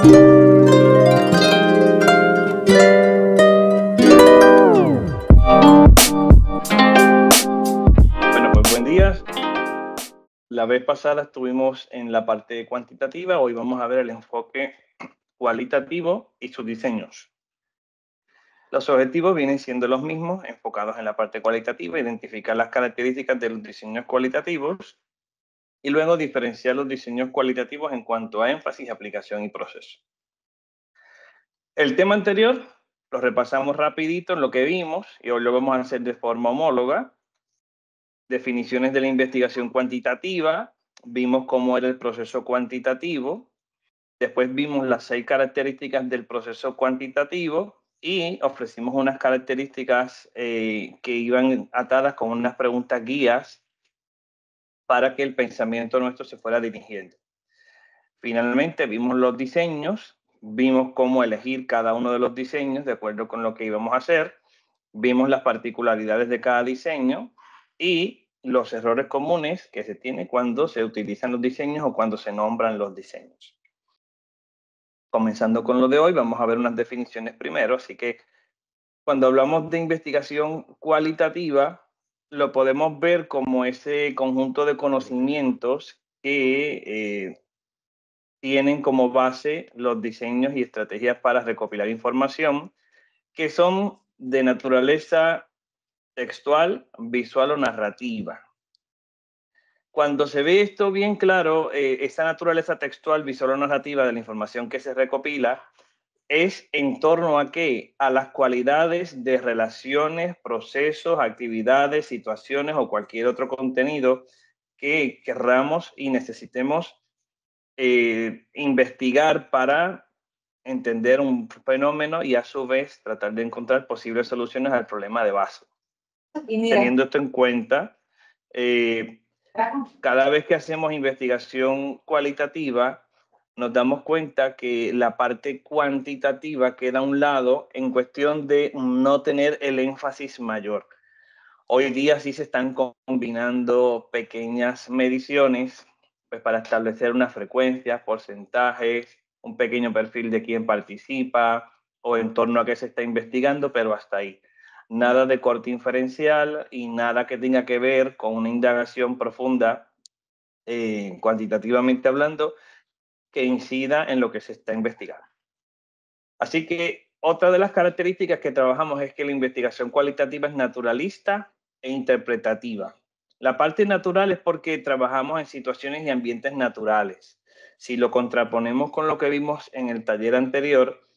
Bueno, pues buen día. La vez pasada estuvimos en la parte cuantitativa, hoy vamos a ver el enfoque cualitativo y sus diseños. Los objetivos vienen siendo los mismos, enfocados en la parte cualitativa, identificar las características de los diseños cualitativos y luego diferenciar los diseños cualitativos en cuanto a énfasis, aplicación y proceso. El tema anterior lo repasamos rapidito en lo que vimos y hoy lo vamos a hacer de forma homóloga. Definiciones de la investigación cuantitativa, vimos cómo era el proceso cuantitativo, después vimos las 6 características del proceso cuantitativo y ofrecimos unas características que iban atadas con unas preguntas guías para que el pensamiento nuestro se fuera dirigiendo. Finalmente vimos los diseños, vimos cómo elegir cada uno de los diseños de acuerdo con lo que íbamos a hacer, vimos las particularidades de cada diseño y los errores comunes que se tienen cuando se utilizan los diseños o cuando se nombran los diseños. Comenzando con lo de hoy, vamos a ver unas definiciones primero, así que cuando hablamos de investigación cualitativa, lo podemos ver como ese conjunto de conocimientos que tienen como base los diseños y estrategias para recopilar información que son de naturaleza textual, visual o narrativa. Cuando se ve esto bien claro, esa naturaleza textual, visual o narrativa de la información que se recopila es en torno a qué? A las cualidades de relaciones, procesos, actividades, situaciones o cualquier otro contenido que querramos y necesitemos investigar para entender un fenómeno y a su vez tratar de encontrar posibles soluciones al problema de base. Teniendo esto en cuenta, cada vez que hacemos investigación cualitativa, nos damos cuenta que la parte cuantitativa queda a un lado en cuestión de no tener el énfasis mayor. Hoy día sí se están combinando pequeñas mediciones pues, para establecer unas frecuencias, porcentajes, un pequeño perfil de quién participa o en torno a qué se está investigando, pero hasta ahí. Nada de corte inferencial y nada que tenga que ver con una indagación profunda, cuantitativamente hablando, que incida en lo que se está investigando. Así que otra de las características que trabajamos es que la investigación cualitativa es naturalista e interpretativa. La parte natural es porque trabajamos en situaciones y ambientes naturales. Si lo contraponemos con lo que vimos en el taller anterior,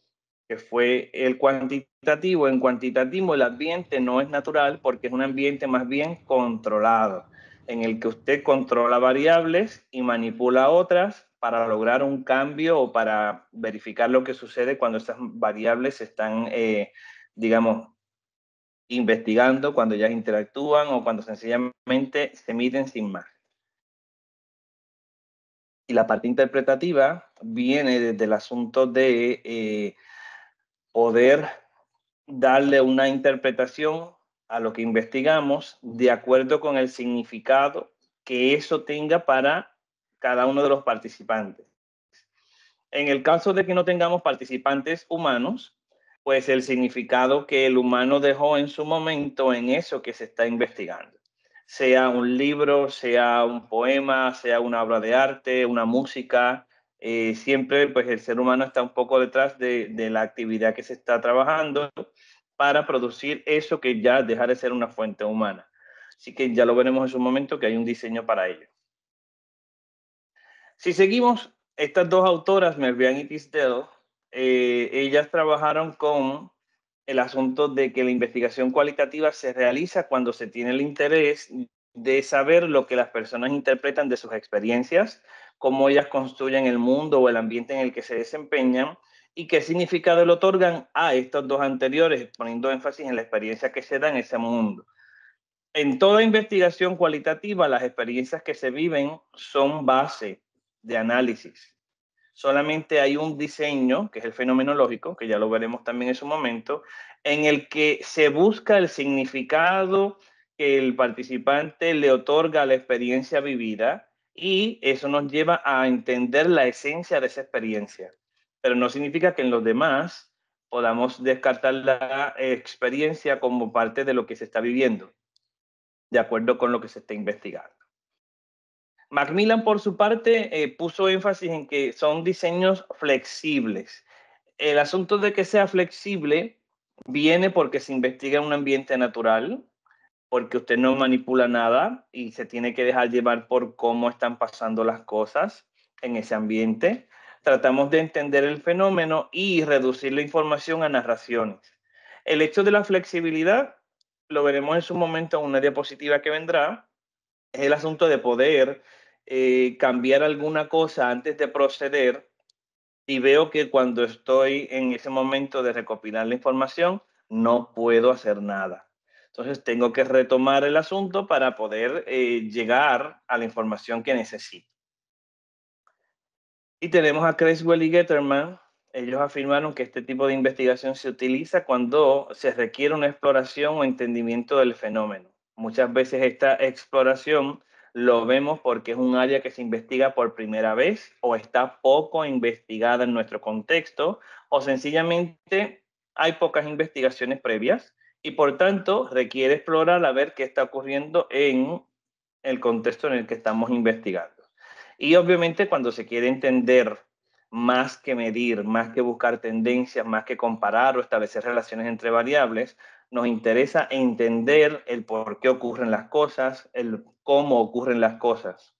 que fue el cuantitativo, en cuantitativo el ambiente no es natural porque es un ambiente más bien controlado, en el que usted controla variables y manipula otras para lograr un cambio o para verificar lo que sucede cuando esas variables se están, digamos, investigando, cuando ellas interactúan o cuando sencillamente se miden sin más. Y la parte interpretativa viene desde el asunto de poder darle una interpretación a lo que investigamos de acuerdo con el significado que eso tenga para cada uno de los participantes. En el caso de que no tengamos participantes humanos, pues el significado que el humano dejó en su momento en eso que se está investigando. Sea un libro, sea un poema, sea una obra de arte, una música, siempre pues el ser humano está un poco detrás de la actividad que se está trabajando para producir eso que ya deja de ser una fuente humana. Así que ya lo veremos en su momento que hay un diseño para ello. Si seguimos, estas dos autoras, Mervian y Tisdale, ellas trabajaron con el asunto de que la investigación cualitativa se realiza cuando se tiene el interés de saber lo que las personas interpretan de sus experiencias, cómo ellas construyen el mundo o el ambiente en el que se desempeñan y qué significado le otorgan a estos dos anteriores, poniendo énfasis en la experiencia que se da en ese mundo. En toda investigación cualitativa, las experiencias que se viven son base de análisis. Solamente hay un diseño, que es el fenomenológico, que ya lo veremos también en su momento, en el que se busca el significado que el participante le otorga a la experiencia vivida y eso nos lleva a entender la esencia de esa experiencia. pero no significa que en los demás podamos descartar la experiencia como parte de lo que se está viviendo, de acuerdo con lo que se está investigando. Macmillan, por su parte, puso énfasis en que son diseños flexibles. El asunto de que sea flexible viene porque se investiga en un ambiente natural, porque usted no manipula nada y se tiene que dejar llevar por cómo están pasando las cosas en ese ambiente. Tratamos de entender el fenómeno y reducir la información a narraciones. El hecho de la flexibilidad, lo veremos en su momento en una diapositiva que vendrá, es el asunto de poder cambiar alguna cosa antes de proceder, y veo que cuando estoy en ese momento de recopilar la información, no puedo hacer nada. Entonces tengo que retomar el asunto para poder llegar a la información que necesito. Y tenemos a Creswell y Getterman. Ellos afirmaron que este tipo de investigación se utiliza cuando se requiere una exploración o entendimiento del fenómeno. Muchas veces esta exploración lo vemos porque es un área que se investiga por primera vez o está poco investigada en nuestro contexto, o sencillamente hay pocas investigaciones previas y por tanto requiere explorar a ver qué está ocurriendo en el contexto en el que estamos investigando. Y obviamente cuando se quiere entender más que medir, más que buscar tendencias, más que comparar o establecer relaciones entre variables, nos interesa entender el por qué ocurren las cosas, el cómo ocurren las cosas.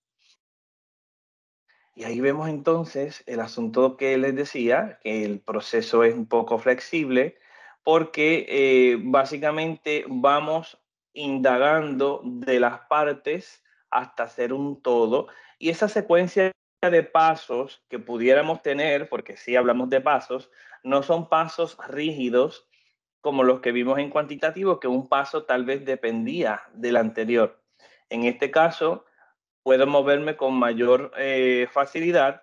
Y ahí vemos entonces el asunto que les decía, que el proceso es un poco flexible, porque básicamente vamos indagando de las partes hasta hacer un todo. Y esa secuencia de pasos que pudiéramos tener, porque sí hablamos de pasos, no son pasos rígidos como los que vimos en cuantitativo, que un paso tal vez dependía del anterior. En este caso, puedo moverme con mayor facilidad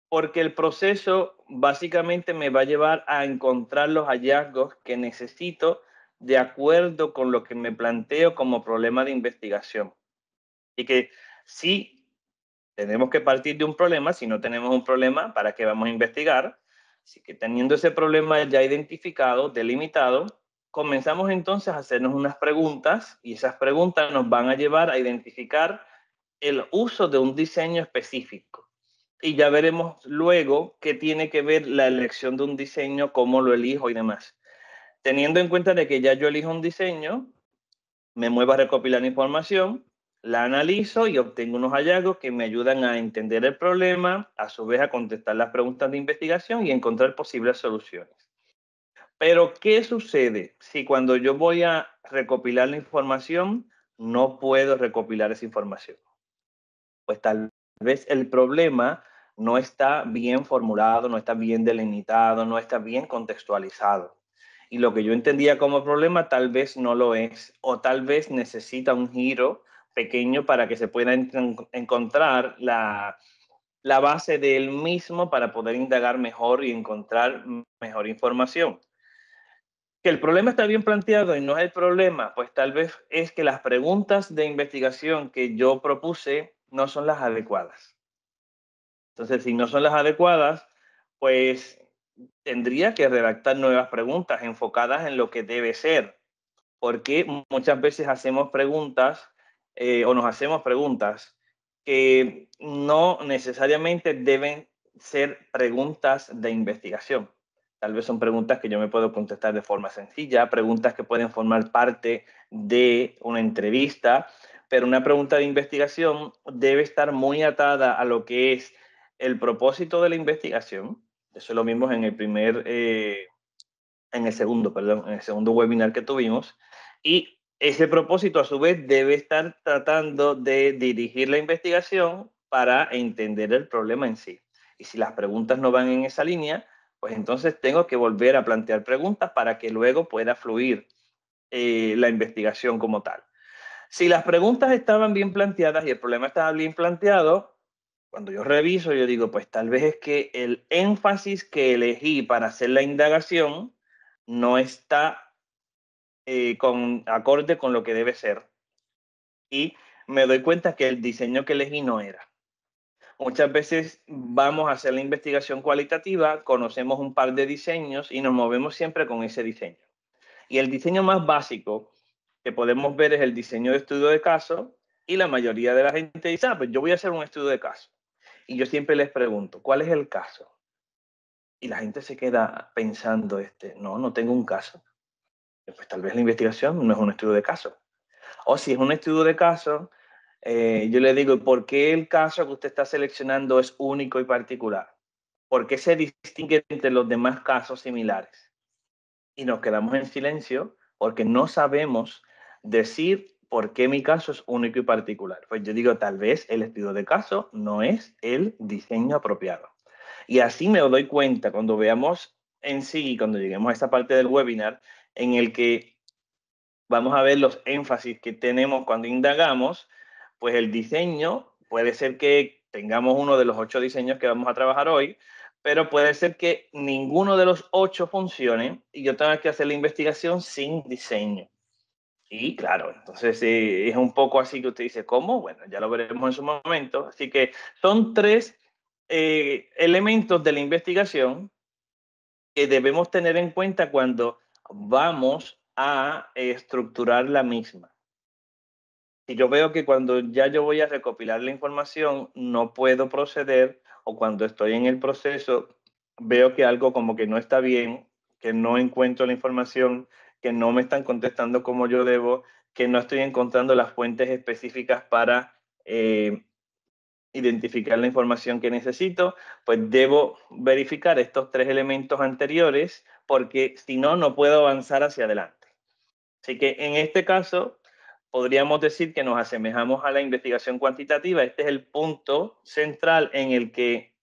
porque el proceso básicamente me va a llevar a encontrar los hallazgos que necesito de acuerdo con lo que me planteo como problema de investigación. Y que sí tenemos que partir de un problema, si no tenemos un problema, ¿para qué vamos a investigar? Así que teniendo ese problema ya identificado, delimitado, comenzamos entonces a hacernos unas preguntas y esas preguntas nos van a llevar a identificar el uso de un diseño específico. Y ya veremos luego qué tiene que ver la elección de un diseño, cómo lo elijo y demás. Teniendo en cuenta de que ya yo elijo un diseño, me muevo a recopilar información, la analizo y obtengo unos hallazgos que me ayudan a entender el problema, a su vez a contestar las preguntas de investigación y encontrar posibles soluciones. Pero, ¿qué sucede si cuando yo voy a recopilar la información no puedo recopilar esa información? Pues tal vez el problema no está bien formulado, no está bien delimitado, no está bien contextualizado. Y lo que yo entendía como problema tal vez no lo es, o tal vez necesita un giro pequeño para que se pueda encontrar la base del mismo para poder indagar mejor y encontrar mejor información. Que el problema está bien planteado y no es el problema, pues tal vez es que las preguntas de investigación que yo propuse no son las adecuadas. Entonces, si no son las adecuadas, pues tendría que redactar nuevas preguntas enfocadas en lo que debe ser, porque muchas veces hacemos preguntas o nos hacemos preguntas que no necesariamente deben ser preguntas de investigación. Tal vez son preguntas que yo me puedo contestar de forma sencilla, preguntas que pueden formar parte de una entrevista, pero una pregunta de investigación debe estar muy atada a lo que es el propósito de la investigación. Eso lo vimos en el en el segundo webinar que tuvimos. Y ese propósito, a su vez, debe estar tratando de dirigir la investigación para entender el problema en sí. Y si las preguntas no van en esa línea, pues entonces tengo que volver a plantear preguntas para que luego pueda fluir la investigación como tal. Si las preguntas estaban bien planteadas y el problema estaba bien planteado, cuando yo reviso, yo digo, pues tal vez es que el énfasis que elegí para hacer la indagación no está acorde con lo que debe ser. Y me doy cuenta que el diseño que elegí no era. Muchas veces vamos a hacer la investigación cualitativa, conocemos un par de diseños y nos movemos siempre con ese diseño. Y el diseño más básico que podemos ver es el diseño de estudio de caso, y la mayoría de la gente dice, pues yo voy a hacer un estudio de caso. Y yo siempre les pregunto, ¿cuál es el caso? Y la gente se queda pensando, no tengo un caso. Pues tal vez la investigación no es un estudio de caso. O si es un estudio de caso, yo le digo, ¿por qué el caso que usted está seleccionando es único y particular? ¿Por qué se distingue entre los demás casos similares? Y nos quedamos en silencio porque no sabemos decir por qué mi caso es único y particular. Pues yo digo, tal vez el estudio de caso no es el diseño apropiado. Y así me doy cuenta cuando veamos en sí, cuando lleguemos a esta parte del webinar, en el que vamos a ver los énfasis que tenemos cuando indagamos, pues el diseño puede ser que tengamos uno de los 8 diseños que vamos a trabajar hoy, pero puede ser que ninguno de los 8 funcione y yo tenga que hacer la investigación sin diseño. Y claro, entonces es un poco así que usted dice, ¿cómo? Bueno, ya lo veremos en su momento. Así que son 3 elementos de la investigación que debemos tener en cuenta cuando vamos a estructurar la misma. Si yo veo que cuando ya yo voy a recopilar la información no puedo proceder, o cuando estoy en el proceso veo que algo como que no está bien, que no encuentro la información, que no me están contestando como yo debo, que no estoy encontrando las fuentes específicas para identificar la información que necesito, pues debo verificar estos 3 elementos anteriores, porque si no, no puedo avanzar hacia adelante. Así que en este caso, podríamos decir que nos asemejamos a la investigación cuantitativa. Este es el punto central en el que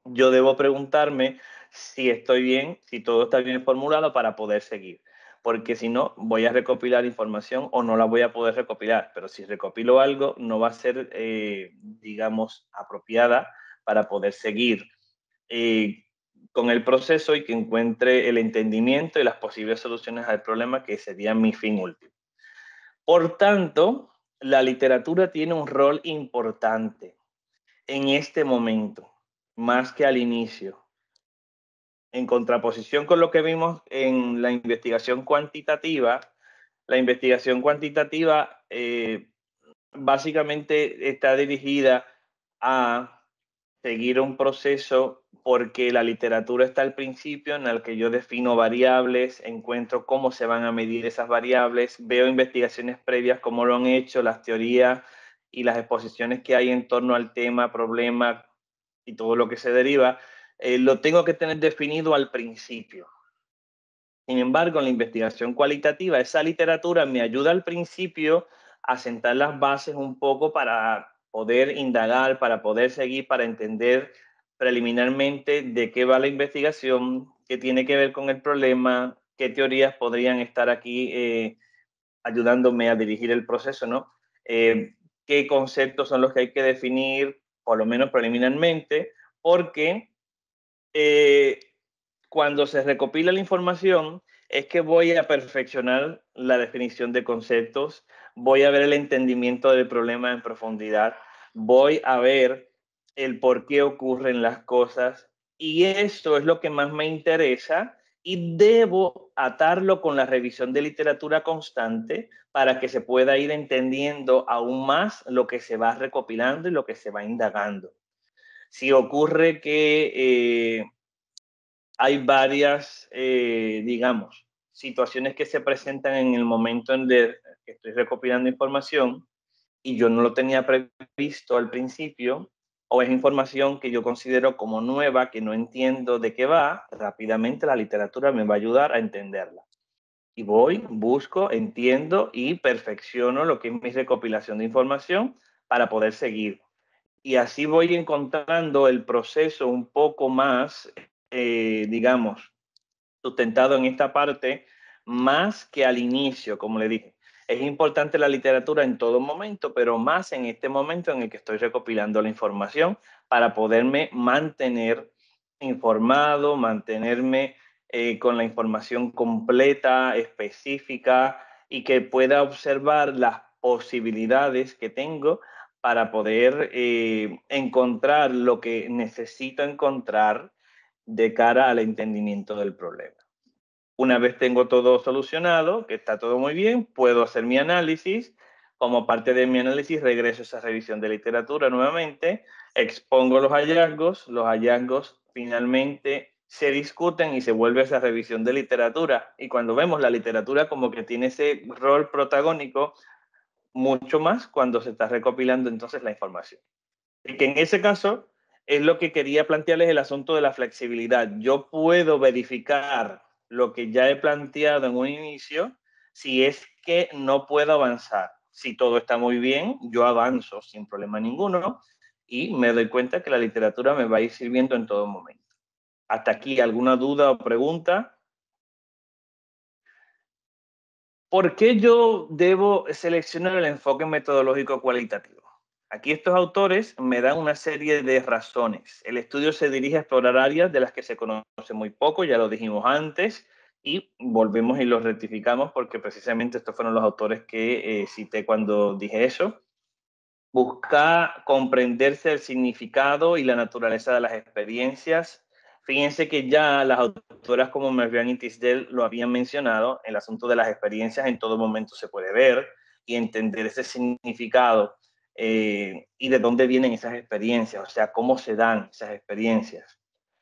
yo debo preguntarme si estoy bien, si todo está bien formulado para poder seguir. Porque si no, voy a recopilar información o no la voy a poder recopilar. Pero si recopilo algo, no va a ser, digamos, apropiada para poder seguir con el proceso y que encuentre el entendimiento y las posibles soluciones al problema, que sería mi fin último. Por tanto, la literatura tiene un rol importante en este momento, más que al inicio. En contraposición con lo que vimos en la investigación cuantitativa básicamente está dirigida a seguir un proceso porque la literatura está al principio, en el que yo defino variables, encuentro cómo se van a medir esas variables, veo investigaciones previas, cómo lo han hecho, las teorías y las exposiciones que hay en torno al tema, problema y todo lo que se deriva, lo tengo que tener definido al principio. Sin embargo, en la investigación cualitativa, esa literatura me ayuda al principio a sentar las bases un poco para poder indagar, para poder seguir, para entender preliminarmente de qué va la investigación, qué tiene que ver con el problema, qué teorías podrían estar aquí ayudándome a dirigir el proceso, ¿no? Qué conceptos son los que hay que definir, por lo menos preliminarmente, porque cuando se recopila la información es que voy a perfeccionar la definición de conceptos, voy a ver el entendimiento del problema en profundidad, voy a ver el por qué ocurren las cosas, y esto es lo que más me interesa, y debo atarlo con la revisión de literatura constante para que se pueda ir entendiendo aún más lo que se va recopilando y lo que se va indagando. Si ocurre que hay varias, digamos, situaciones que se presentan en el momento en que estoy recopilando información y yo no lo tenía previsto al principio, o es información que yo considero como nueva, que no entiendo de qué va, rápidamente la literatura me va a ayudar a entenderla. Y voy, busco, entiendo y perfecciono lo que es mi recopilación de información para poder seguir. Y así voy encontrando el proceso un poco más, digamos, sustentado en esta parte, más que al inicio, como le dije. Es importante la literatura en todo momento, pero más en este momento en el que estoy recopilando la información para poderme mantener informado, mantenerme con la información completa, específica, y que pueda observar las posibilidades que tengo para poder encontrar lo que necesito encontrar de cara al entendimiento del problema. Una vez tengo todo solucionado, que está todo muy bien, puedo hacer mi análisis. Como parte de mi análisis, regreso a esa revisión de literatura nuevamente, expongo los hallazgos finalmente se discuten y se vuelve a esa revisión de literatura. Y cuando vemos la literatura como que tiene ese rol protagónico, mucho más cuando se está recopilando entonces la información. Y que en ese caso es lo que quería plantearles el asunto de la flexibilidad. Yo puedo verificar lo que ya he planteado en un inicio si es que no puedo avanzar. Si todo está muy bien, yo avanzo sin problema ninguno y me doy cuenta que la literatura me va a ir sirviendo en todo momento. ¿Hasta aquí alguna duda o pregunta? ¿Por qué yo debo seleccionar el enfoque metodológico cualitativo? Aquí estos autores me dan una serie de razones. El estudio se dirige a explorar áreas de las que se conoce muy poco, ya lo dijimos antes, y volvemos y lo rectificamos porque precisamente estos fueron los autores que cité cuando dije eso. Busca comprenderse el significado y la naturaleza de las experiencias. Fíjense que ya las autoras como Merian y Tisdale lo habían mencionado, el asunto de las experiencias en todo momento se puede ver y entender ese significado y de dónde vienen esas experiencias, o sea, cómo se dan esas experiencias.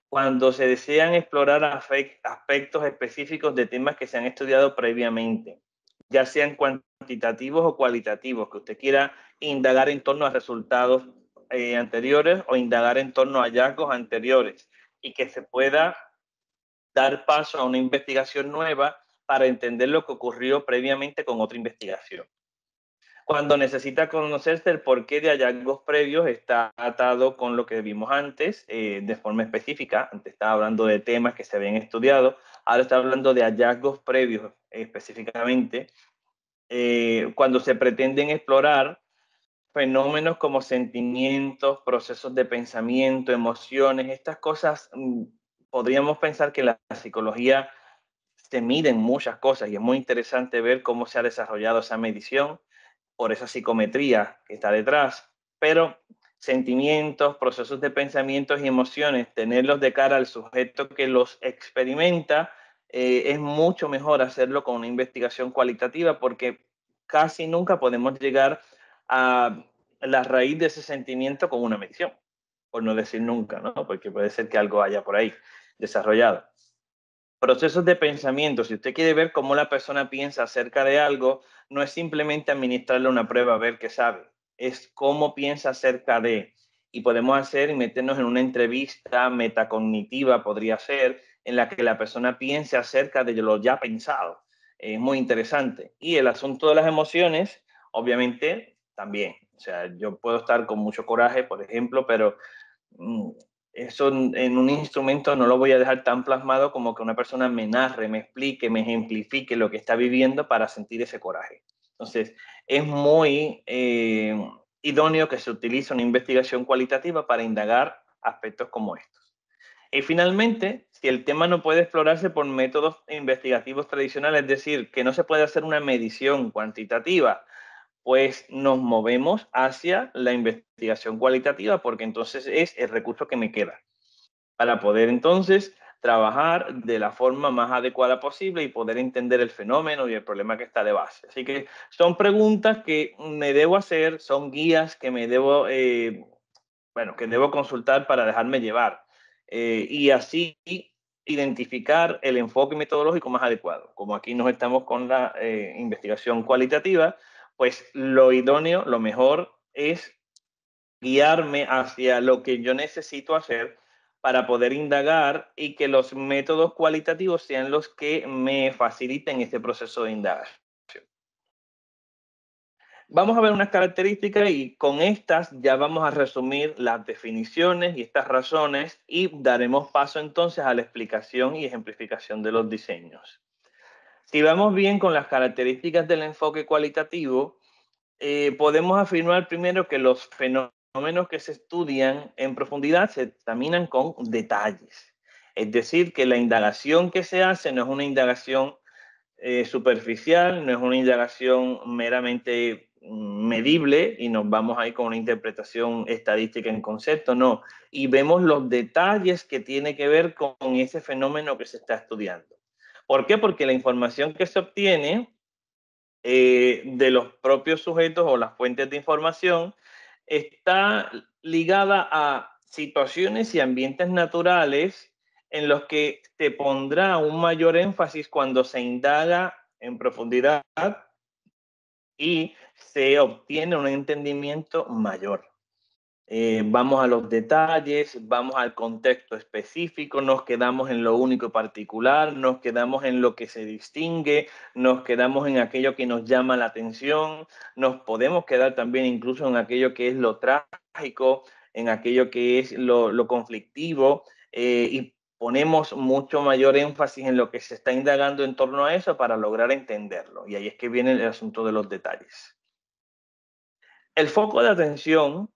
Cuando se desean explorar aspectos específicos de temas que se han estudiado previamente, ya sean cuantitativos o cualitativos, que usted quiera indagar en torno a resultados anteriores o indagar en torno a hallazgos anteriores y que se pueda dar paso a una investigación nueva para entender lo que ocurrió previamente con otra investigación. Cuando necesita conocerse el porqué de hallazgos previos, está atado con lo que vimos antes de forma específica. Antes estaba hablando de temas que se habían estudiado, ahora está hablando de hallazgos previos específicamente. Cuando se pretenden explorar fenómenos como sentimientos, procesos de pensamiento, emociones, estas cosas, podríamos pensar que la psicología se miden muchas cosas y es muy interesante ver cómo se ha desarrollado esa medición por esa psicometría que está detrás, pero sentimientos, procesos de pensamientos y emociones, tenerlos de cara al sujeto que los experimenta, es mucho mejor hacerlo con una investigación cualitativa porque casi nunca podemos llegar a la raíz de ese sentimiento con una medición, por no decir nunca, ¿no? Porque puede ser que algo haya por ahí desarrollado. Procesos de pensamiento. Si usted quiere ver cómo la persona piensa acerca de algo, no es simplemente administrarle una prueba a ver qué sabe, es cómo piensa acerca de. Y podemos hacer y meternos en una entrevista metacognitiva, podría ser, en la que la persona piense acerca de lo ya pensado. Es muy interesante. Y el asunto de las emociones, obviamente, también. O sea, yo puedo estar con mucho coraje, por ejemplo, pero eso en un instrumento no lo voy a dejar tan plasmado como que una persona me narre, me explique, me ejemplifique lo que está viviendo para sentir ese coraje. Entonces, es muy idóneo que se utilice una investigación cualitativa para indagar aspectos como estos. Y finalmente, si el tema no puede explorarse por métodos investigativos tradicionales, es decir, que no se puede hacer una medición cuantitativa, pues nos movemos hacia la investigación cualitativa porque entonces es el recurso que me queda para poder entonces trabajar de la forma más adecuada posible y poder entender el fenómeno y el problema que está de base. Así que son preguntas que me debo hacer, son guías que me debo, que debo consultar para dejarme llevar y así identificar el enfoque metodológico más adecuado. Como aquí nos estamos con la investigación cualitativa, pues lo idóneo, lo mejor es guiarme hacia lo que yo necesito hacer para poder indagar y que los métodos cualitativos sean los que me faciliten este proceso de indagación. Vamos a ver unas características y con estas ya vamos a resumir las definiciones y estas razones y daremos paso entonces a la explicación y ejemplificación de los diseños. Si vamos bien con las características del enfoque cualitativo, podemos afirmar primero que los fenómenos que se estudian en profundidad se examinan con detalles. Es decir, que la indagación que se hace no es una indagación superficial, no es una indagación meramente medible y nos vamos ahí con una interpretación estadística en concepto, no. Y vemos los detalles que tiene que ver con ese fenómeno que se está estudiando. ¿Por qué? Porque la información que se obtiene de los propios sujetos o las fuentes de información está ligada a situaciones y ambientes naturales en los que se pondrá un mayor énfasis cuando se indaga en profundidad y se obtiene un entendimiento mayor. Vamos a los detalles, vamos al contexto específico, nos quedamos en lo único y particular, nos quedamos en lo que se distingue, nos quedamos en aquello que nos llama la atención, nos podemos quedar también incluso en aquello que es lo trágico, en aquello que es lo conflictivo, y ponemos mucho mayor énfasis en lo que se está indagando en torno a eso para lograr entenderlo. Y ahí es que viene el asunto de los detalles. El foco de atención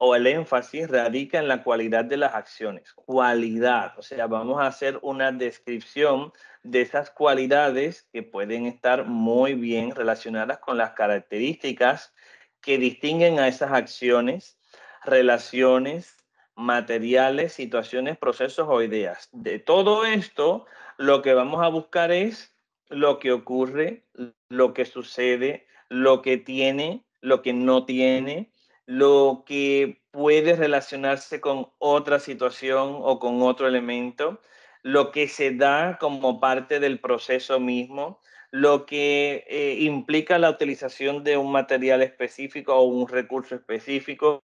o el énfasis radica en la cualidad de las acciones. Cualidad, o sea, vamos a hacer una descripción de esas cualidades que pueden estar muy bien relacionadas con las características que distinguen a esas acciones, relaciones, materiales, situaciones, procesos o ideas. De todo esto, lo que vamos a buscar es lo que ocurre, lo que sucede, lo que tiene, lo que no tiene, lo que puede relacionarse con otra situación o con otro elemento, lo que se da como parte del proceso mismo, lo que implica la utilización de un material específico o un recurso específico,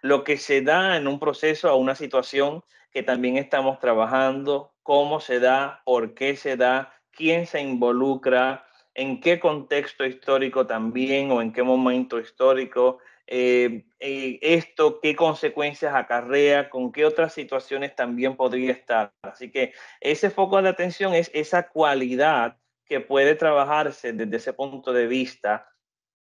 lo que se da en un proceso o una situación que también estamos trabajando, cómo se da, por qué se da, quién se involucra, en qué contexto histórico también o en qué momento histórico, esto qué consecuencias acarrea, con qué otras situaciones también podría estar. Así que ese foco de atención es esa cualidad que puede trabajarse desde ese punto de vista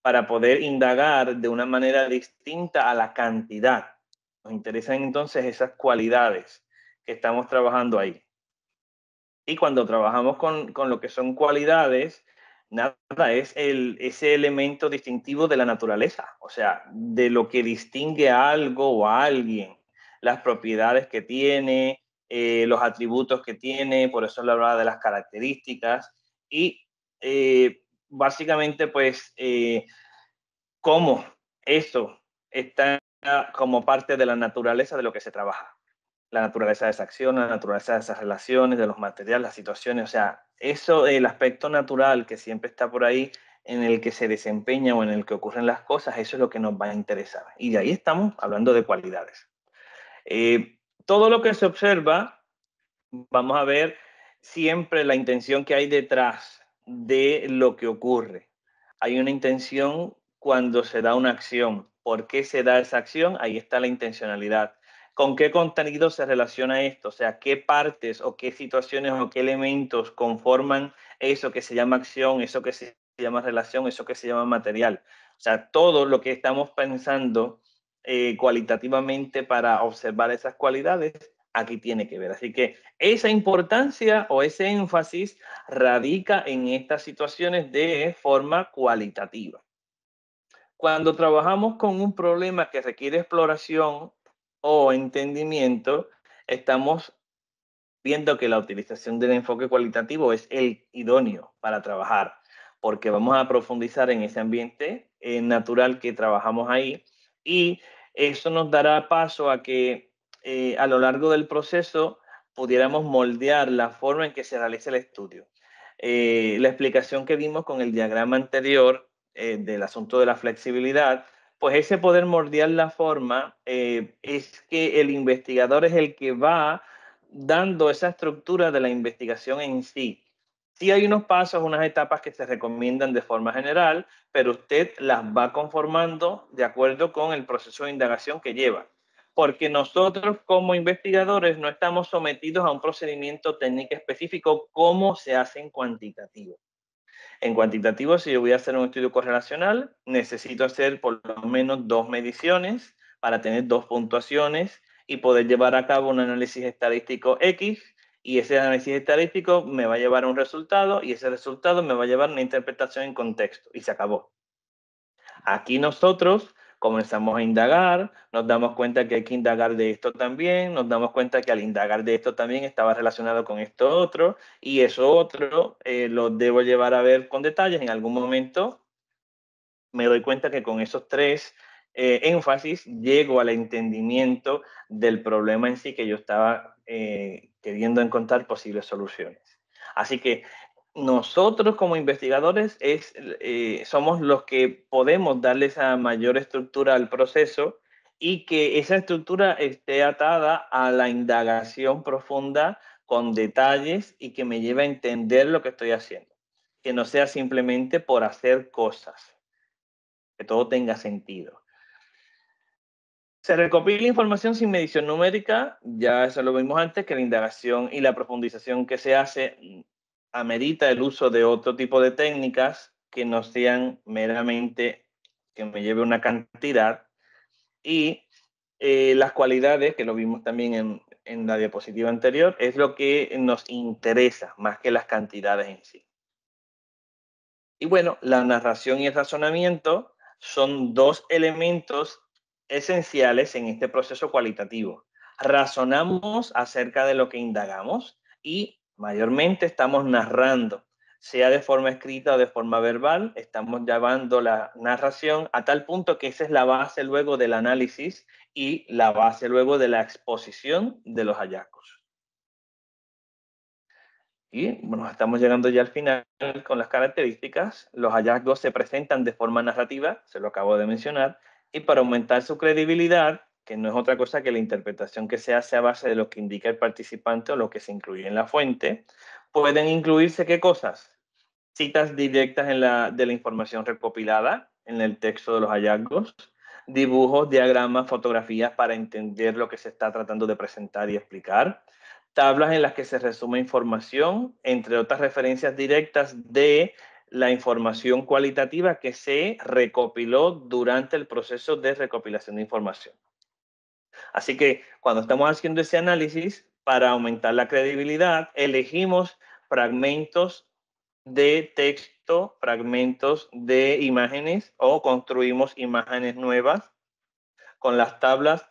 para poder indagar de una manera distinta a la cantidad. Nos interesan entonces esas cualidades que estamos trabajando ahí. Y cuando trabajamos con lo que son cualidades, nada, es ese elemento distintivo de la naturaleza, o sea, de lo que distingue a algo o a alguien, las propiedades que tiene, los atributos que tiene, por eso le hablaba de las características, y básicamente pues cómo eso está como parte de la naturaleza de lo que se trabaja. La naturaleza de esa acción, la naturaleza de esas relaciones, de los materiales, las situaciones, o sea, eso, el aspecto natural que siempre está por ahí, en el que se desempeña o en el que ocurren las cosas, eso es lo que nos va a interesar. Y de ahí estamos hablando de cualidades. Todo lo que se observa, vamos a ver siempre la intención que hay detrás de lo que ocurre. Hay una intención cuando se da una acción. ¿Por qué se da esa acción? Ahí está la intencionalidad. ¿Con qué contenido se relaciona esto? O sea, ¿qué partes o qué situaciones o qué elementos conforman eso que se llama acción, eso que se llama relación, eso que se llama material? O sea, todo lo que estamos pensando cualitativamente para observar esas cualidades, aquí tiene que ver. Así que esa importancia o ese énfasis radica en estas situaciones de forma cualitativa. Cuando trabajamos con un problema que requiere exploración o entendimiento, estamos viendo que la utilización del enfoque cualitativo es el idóneo para trabajar, porque vamos a profundizar en ese ambiente natural que trabajamos ahí y eso nos dará paso a que a lo largo del proceso pudiéramos moldear la forma en que se realiza el estudio. La explicación que dimos con el diagrama anterior del asunto de la flexibilidad, pues ese poder moldear la forma es que el investigador es el que va dando esa estructura de la investigación en sí. Sí hay unos pasos, unas etapas que se recomiendan de forma general, pero usted las va conformando de acuerdo con el proceso de indagación que lleva. Porque nosotros como investigadores no estamos sometidos a un procedimiento técnico específico como se hace en cuantitativo. En cuantitativo, si yo voy a hacer un estudio correlacional, necesito hacer por lo menos 2 mediciones para tener 2 puntuaciones y poder llevar a cabo un análisis estadístico X, y ese análisis estadístico me va a llevar a un resultado y ese resultado me va a llevar a una interpretación en contexto y se acabó. Aquí nosotros comenzamos a indagar, nos damos cuenta que hay que indagar de esto también, nos damos cuenta que al indagar de esto también estaba relacionado con esto otro, y eso otro lo debo llevar a ver con detalles. En algún momento me doy cuenta que con esos tres énfasis llego al entendimiento del problema en sí que yo estaba queriendo encontrar posibles soluciones. Así que nosotros como investigadores somos los que podemos darle esa mayor estructura al proceso y que esa estructura esté atada a la indagación profunda con detalles y que me lleve a entender lo que estoy haciendo. Que no sea simplemente por hacer cosas, que todo tenga sentido. Se recopila información sin medición numérica, ya eso lo vimos antes, que la indagación y la profundización que se hace amerita el uso de otro tipo de técnicas que no sean meramente que me lleve una cantidad, y las cualidades, que lo vimos también en la diapositiva anterior, es lo que nos interesa más que las cantidades en sí. Y bueno, la narración y el razonamiento son dos elementos esenciales en este proceso cualitativo. Razonamos acerca de lo que indagamos y mayormente estamos narrando, sea de forma escrita o de forma verbal, estamos llevando la narración a tal punto que esa es la base luego del análisis y la base luego de la exposición de los hallazgos. Y bueno, estamos llegando ya al final con las características. Los hallazgos se presentan de forma narrativa, se lo acabo de mencionar, y para aumentar su credibilidad, que no es otra cosa que la interpretación que se hace a base de lo que indica el participante o lo que se incluye en la fuente, pueden incluirse ¿qué cosas? Citas directas de la información recopilada en el texto de los hallazgos, dibujos, diagramas, fotografías para entender lo que se está tratando de presentar y explicar, tablas en las que se resume información, entre otras referencias directas de la información cualitativa que se recopiló durante el proceso de recopilación de información. Así que cuando estamos haciendo ese análisis, para aumentar la credibilidad, elegimos fragmentos de texto, fragmentos de imágenes o construimos imágenes nuevas. Con las tablas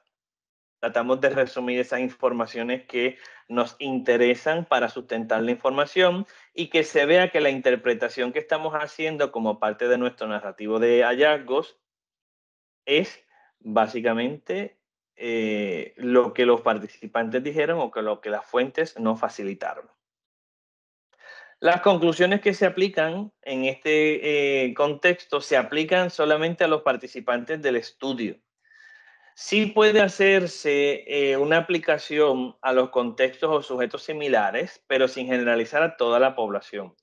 tratamos de resumir esas informaciones que nos interesan para sustentar la información y que se vea que la interpretación que estamos haciendo como parte de nuestro narrativo de hallazgos es básicamente lo que los participantes dijeron o que lo que las fuentes nos facilitaron. Las conclusiones que se aplican en este contexto se aplican solamente a los participantes del estudio. Sí puede hacerse una aplicación a los contextos o sujetos similares, pero sin generalizar a toda la población.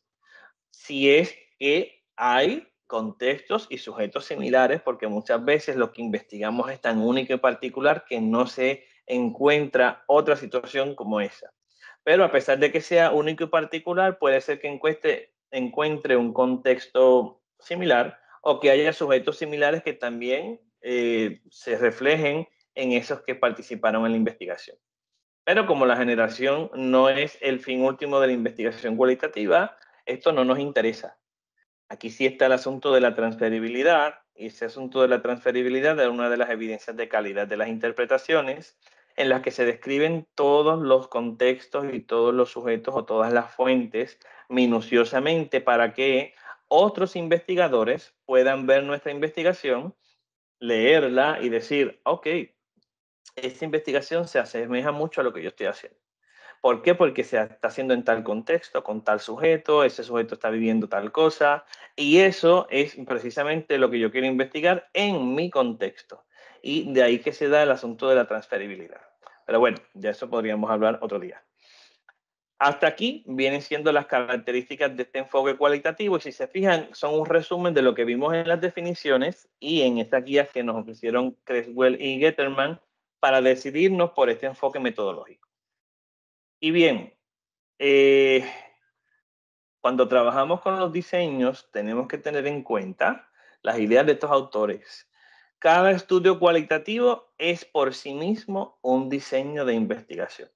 Si es que hay contextos y sujetos similares, porque muchas veces lo que investigamos es tan único y particular que no se encuentra otra situación como esa. Pero a pesar de que sea único y particular, puede ser que encuentre un contexto similar o que haya sujetos similares que también se reflejen en esos que participaron en la investigación. Pero como la generación no es el fin último de la investigación cualitativa, esto no nos interesa. Aquí sí está el asunto de la transferibilidad, y ese asunto de la transferibilidad es una de las evidencias de calidad de las interpretaciones, en las que se describen todos los contextos y todos los sujetos o todas las fuentes minuciosamente para que otros investigadores puedan ver nuestra investigación, leerla y decir, ok, esta investigación se asemeja mucho a lo que yo estoy haciendo. ¿Por qué? Porque se está haciendo en tal contexto, con tal sujeto, ese sujeto está viviendo tal cosa, y eso es precisamente lo que yo quiero investigar en mi contexto. Y de ahí que se da el asunto de la transferibilidad. Pero bueno, ya eso podríamos hablar otro día. Hasta aquí vienen siendo las características de este enfoque cualitativo y si se fijan son un resumen de lo que vimos en las definiciones y en estas guías que nos ofrecieron Creswell y Getterman para decidirnos por este enfoque metodológico. Y bien, cuando trabajamos con los diseños tenemos que tener en cuenta las ideas de estos autores. Cada estudio cualitativo es por sí mismo un diseño de investigación.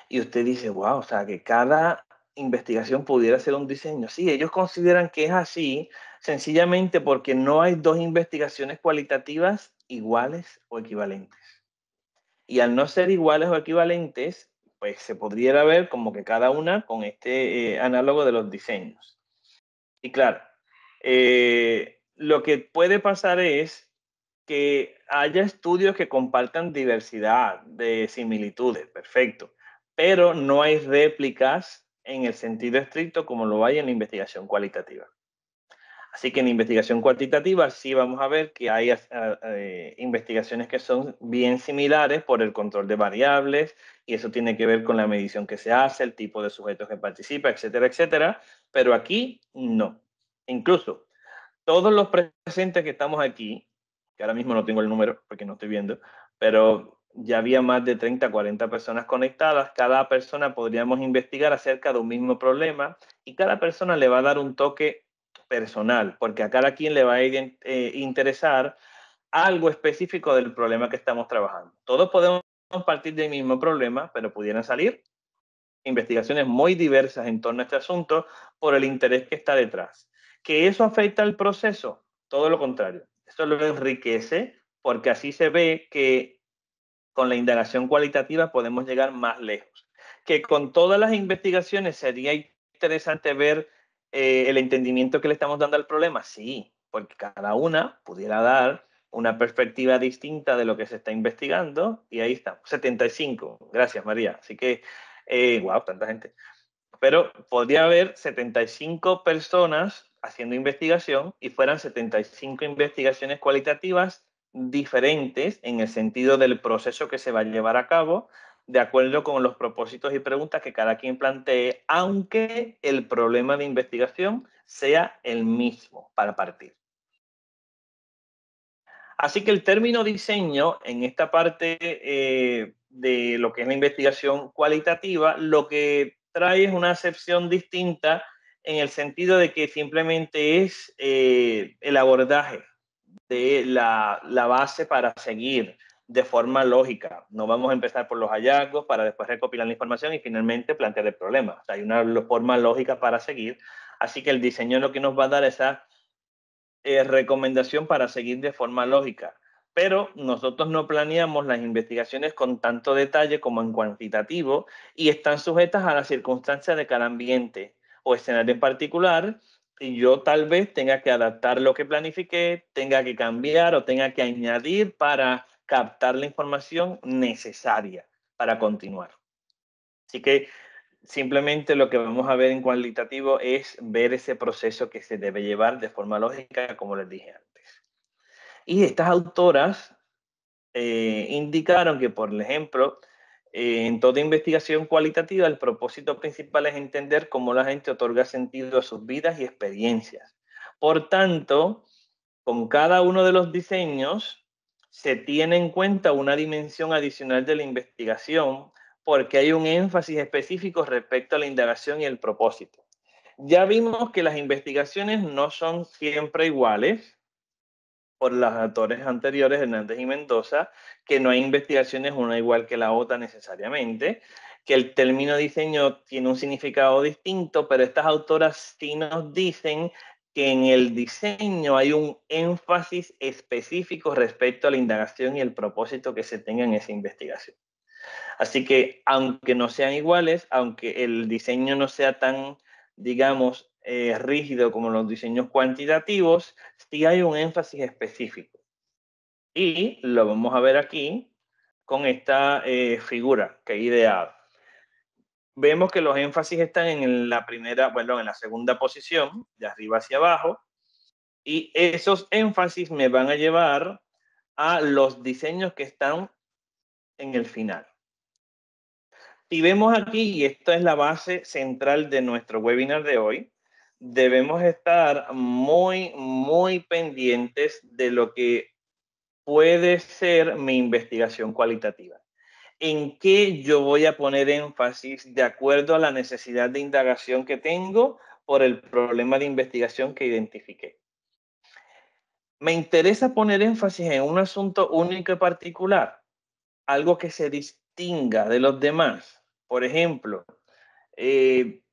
Y usted dice, wow, o sea, que cada investigación pudiera ser un diseño. Sí, ellos consideran que es así, sencillamente porque no hay dos investigaciones cualitativas iguales o equivalentes. Y al no ser iguales o equivalentes, pues se podría ver como que cada una con este análogo de los diseños. Y claro, lo que puede pasar es que haya estudios que compartan diversidad de similitudes, perfecto, pero no hay réplicas en el sentido estricto como lo hay en la investigación cualitativa. Así que en investigación cuantitativa sí vamos a ver que hay investigaciones que son bien similares por el control de variables y eso tiene que ver con la medición que se hace, el tipo de sujetos que participa, etcétera, etcétera. Pero aquí no. Incluso todos los presentes que estamos aquí, que ahora mismo no tengo el número porque no estoy viendo, pero ya había más de 30, 40 personas conectadas. Cada persona podríamos investigar acerca de un mismo problema y cada persona le va a dar un toque personal, porque a cada quien le va a interesar algo específico del problema que estamos trabajando. Todos podemos partir del mismo problema, pero pudieran salir investigaciones muy diversas en torno a este asunto por el interés que está detrás. ¿Que eso afecta al proceso? Todo lo contrario. Eso lo enriquece porque así se ve que con la indagación cualitativa podemos llegar más lejos. Que con todas las investigaciones sería interesante ver el entendimiento que le estamos dando al problema. Sí, porque cada una pudiera dar una perspectiva distinta de lo que se está investigando y ahí está, 75. Gracias, María. Así que, wow, tanta gente. Pero podría haber 75 personas haciendo investigación y fueran 75 investigaciones cualitativas diferentes en el sentido del proceso que se va a llevar a cabo, de acuerdo con los propósitos y preguntas que cada quien plantee, aunque el problema de investigación sea el mismo para partir. Así que el término diseño en esta parte de lo que es la investigación cualitativa, lo que trae es una acepción distinta en el sentido de que simplemente es el abordaje de la base para seguir de forma lógica. No vamos a empezar por los hallazgos para después recopilar la información y finalmente plantear el problema. O sea, hay una forma lógica para seguir. Así que el diseño lo que nos va a dar esa recomendación para seguir de forma lógica. Pero nosotros no planeamos las investigaciones con tanto detalle como en cuantitativo y están sujetas a las circunstancias de cada ambiente o escenario en particular y yo tal vez tenga que adaptar lo que planifiqué, tenga que cambiar o tenga que añadir para captar la información necesaria para continuar. Así que simplemente lo que vamos a ver en cualitativo es ver ese proceso que se debe llevar de forma lógica, como les dije antes. Y estas autoras indicaron que, por ejemplo, en toda investigación cualitativa, el propósito principal es entender cómo la gente otorga sentido a sus vidas y experiencias. Por tanto, con cada uno de los diseños se tiene en cuenta una dimensión adicional de la investigación porque hay un énfasis específico respecto a la indagación y el propósito. Ya vimos que las investigaciones no son siempre iguales por los autores anteriores, Hernández y Mendoza, que no hay investigaciones una igual que la otra necesariamente, que el término diseño tiene un significado distinto, pero estas autoras sí nos dicen que en el diseño hay un énfasis específico respecto a la indagación y el propósito que se tenga en esa investigación. Así que, aunque no sean iguales, aunque el diseño no sea tan, digamos, rígido como los diseños cuantitativos, sí hay un énfasis específico. Y lo vamos a ver aquí con esta figura que he ideado. Vemos que los énfasis están en la primera, bueno, en la segunda posición, de arriba hacia abajo, y esos énfasis me van a llevar a los diseños que están en el final. Si vemos aquí, y esta es la base central de nuestro webinar de hoy, debemos estar muy pendientes de lo que puede ser mi investigación cualitativa. ¿En qué yo voy a poner énfasis de acuerdo a la necesidad de indagación que tengo por el problema de investigación que identifiqué? Me interesa poner énfasis en un asunto único y particular, algo que se distinga de los demás. Por ejemplo,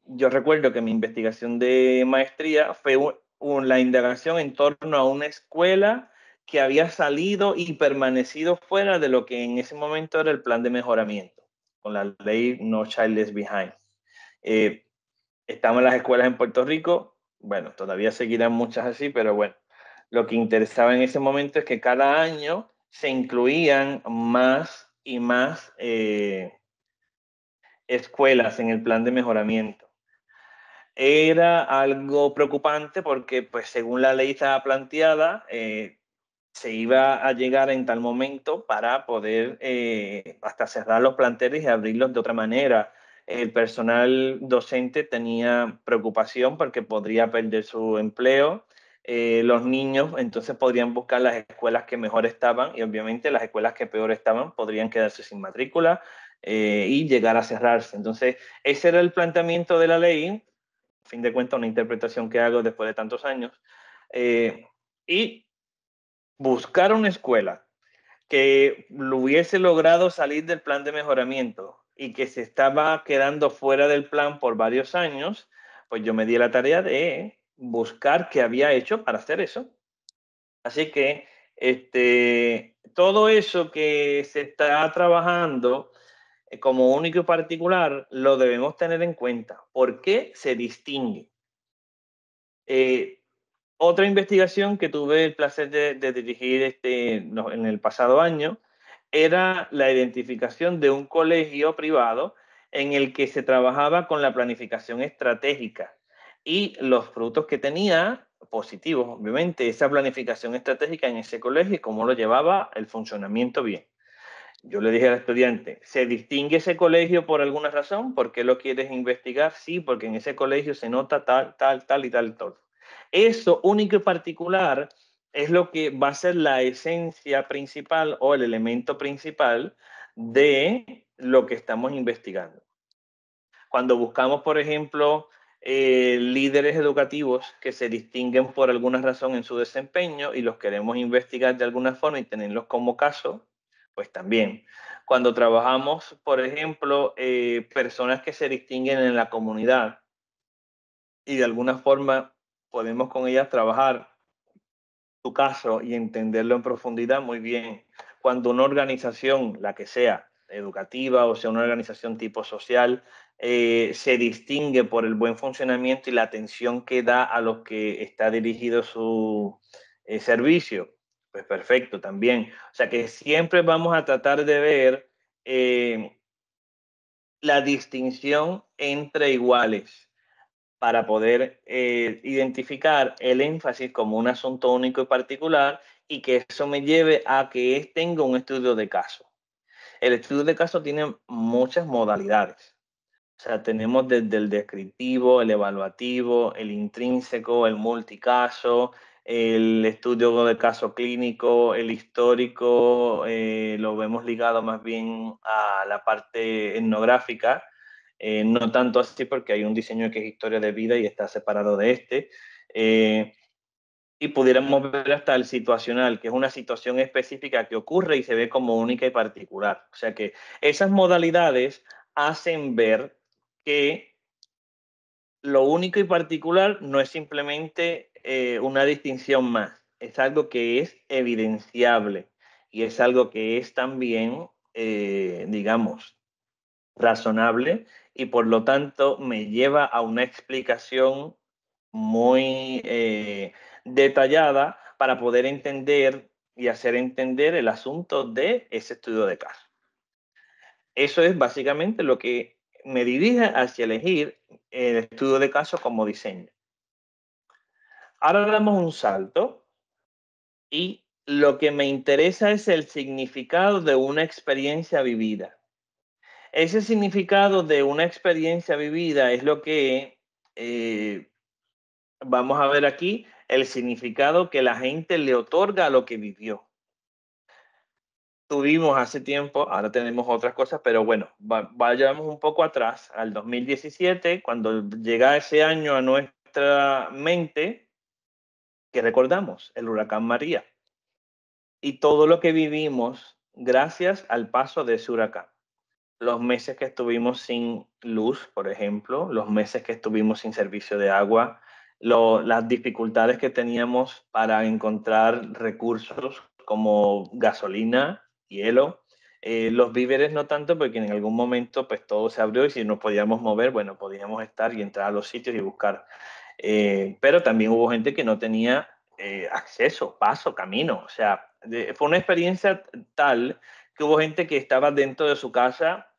yo recuerdo que mi investigación de maestría fue la indagación en torno a una escuela que había salido y permanecido fuera de lo que en ese momento era el plan de mejoramiento, con la ley No Child Left Behind. Eh, Estamos en las escuelas en Puerto Rico, bueno, todavía seguirán muchas así, pero bueno, lo que interesaba en ese momento es que cada año se incluían más y más escuelas en el plan de mejoramiento. Era algo preocupante porque, pues, según la ley estaba planteada, se iba a llegar en tal momento para poder hasta cerrar los planteles y abrirlos de otra manera. El personal docente tenía preocupación porque podría perder su empleo. Los niños entonces podrían buscar las escuelas que mejor estaban y obviamente las escuelas que peor estaban podrían quedarse sin matrícula y llegar a cerrarse. Entonces, ese era el planteamiento de la ley, a fin de cuentas, una interpretación que hago después de tantos años. Y buscar una escuela que lo hubiese logrado salir del plan de mejoramiento y que se estaba quedando fuera del plan por varios años, pues yo me di la tarea de buscar qué había hecho para hacer eso. Así que todo eso que se está trabajando como único y particular lo debemos tener en cuenta. ¿Por qué se distingue? Eh, Otra investigación que tuve el placer de dirigir en el pasado año era la identificación de un colegio privado en el que se trabajaba con la planificación estratégica y los frutos que tenía positivos, obviamente, esa planificación estratégica en ese colegio y cómo lo llevaba el funcionamiento bien. Yo le dije al estudiante, ¿se distingue ese colegio por alguna razón? ¿Por qué lo quieres investigar? Sí, porque en ese colegio se nota tal, tal, tal y tal, todo. Eso único y particular es lo que va a ser la esencia principal o el elemento principal de lo que estamos investigando. Cuando buscamos, por ejemplo, líderes educativos que se distinguen por alguna razón en su desempeño y los queremos investigar de alguna forma y tenerlos como caso, pues también. Cuando trabajamos, por ejemplo, personas que se distinguen en la comunidad y de alguna forma podemos con ellas trabajar tu caso y entenderlo en profundidad, muy bien. Cuando una organización, la que sea, educativa o sea una organización tipo social, se distingue por el buen funcionamiento y la atención que da a los que está dirigido su servicio, pues perfecto también. O sea que siempre vamos a tratar de ver la distinción entre iguales para poder identificar el énfasis como un asunto único y particular y que eso me lleve a que tenga un estudio de caso. El estudio de caso tiene muchas modalidades. O sea, tenemos desde el descriptivo, el evaluativo, el intrínseco, el multicaso, el estudio de caso clínico, el histórico, lo vemos ligado más bien a la parte etnográfica, no tanto así porque hay un diseño que es historia de vida y está separado de este. Eh, y pudiéramos ver hasta el situacional, que es una situación específica que ocurre y se ve como única y particular. O sea que esas modalidades hacen ver que lo único y particular no es simplemente una distinción más, es algo que es evidenciable y es algo que es también, digamos, razonable y por lo tanto me lleva a una explicación muy detallada para poder entender y hacer entender el asunto de ese estudio de caso. Eso es básicamente lo que me dirige hacia elegir el estudio de caso como diseño. Ahora damos un salto y lo que me interesa es el significado de una experiencia vivida. Ese significado de una experiencia vivida es lo que vamos a ver aquí, el significado que la gente le otorga a lo que vivió. Tuvimos hace tiempo, ahora tenemos otras cosas, pero bueno, vayamos un poco atrás, al 2017, cuando llega ese año a nuestra mente, que recordamos el huracán María y todo lo que vivimos gracias al paso de ese huracán. los meses que estuvimos sin luz, por ejemplo, los meses que estuvimos sin servicio de agua, las dificultades que teníamos para encontrar recursos como gasolina, hielo, los víveres no tanto porque en algún momento pues todo se abrió y si nos podíamos mover, bueno, podíamos estar y entrar a los sitios y buscar. Pero también hubo gente que no tenía acceso, paso, camino. O sea, fue una experiencia tal que hubo gente que estaba dentro de su casa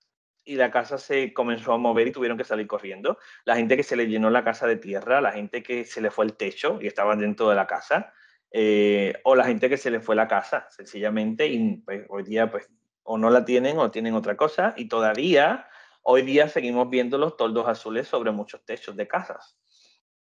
y la casa se comenzó a mover y tuvieron que salir corriendo. La gente que se le llenó la casa de tierra, la gente que se le fue el techo y estaban dentro de la casa, o la gente que se le fue la casa, sencillamente, y pues, hoy día pues o no la tienen o tienen otra cosa, y todavía hoy día seguimos viendo los toldos azules sobre muchos techos de casas.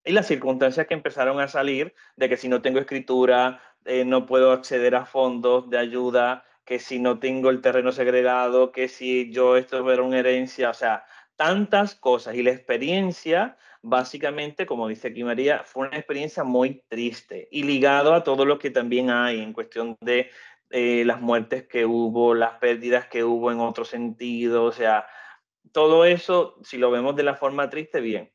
Y las circunstancias que empezaron a salir de que si no tengo escritura, no puedo acceder a fondos de ayuda, que si no tengo el terreno segregado, que si yo esto era una herencia, o sea, tantas cosas. Y la experiencia, básicamente, como dice aquí María, fue una experiencia muy triste y ligado a todo lo que también hay en cuestión de las muertes que hubo, las pérdidas que hubo en otro sentido, o sea, todo eso, si lo vemos de la forma triste, bien,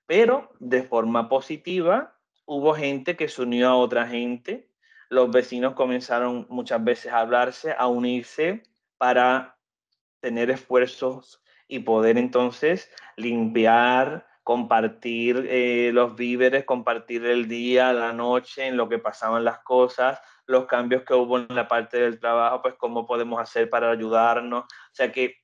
pero de forma positiva hubo gente que se unió a otra gente, los vecinos comenzaron muchas veces a hablarse, a unirse para tener esfuerzos y poder entonces limpiar, compartir los víveres, compartir el día, la noche, en lo que pasaban las cosas, los cambios que hubo en la parte del trabajo, pues cómo podemos hacer para ayudarnos. O sea que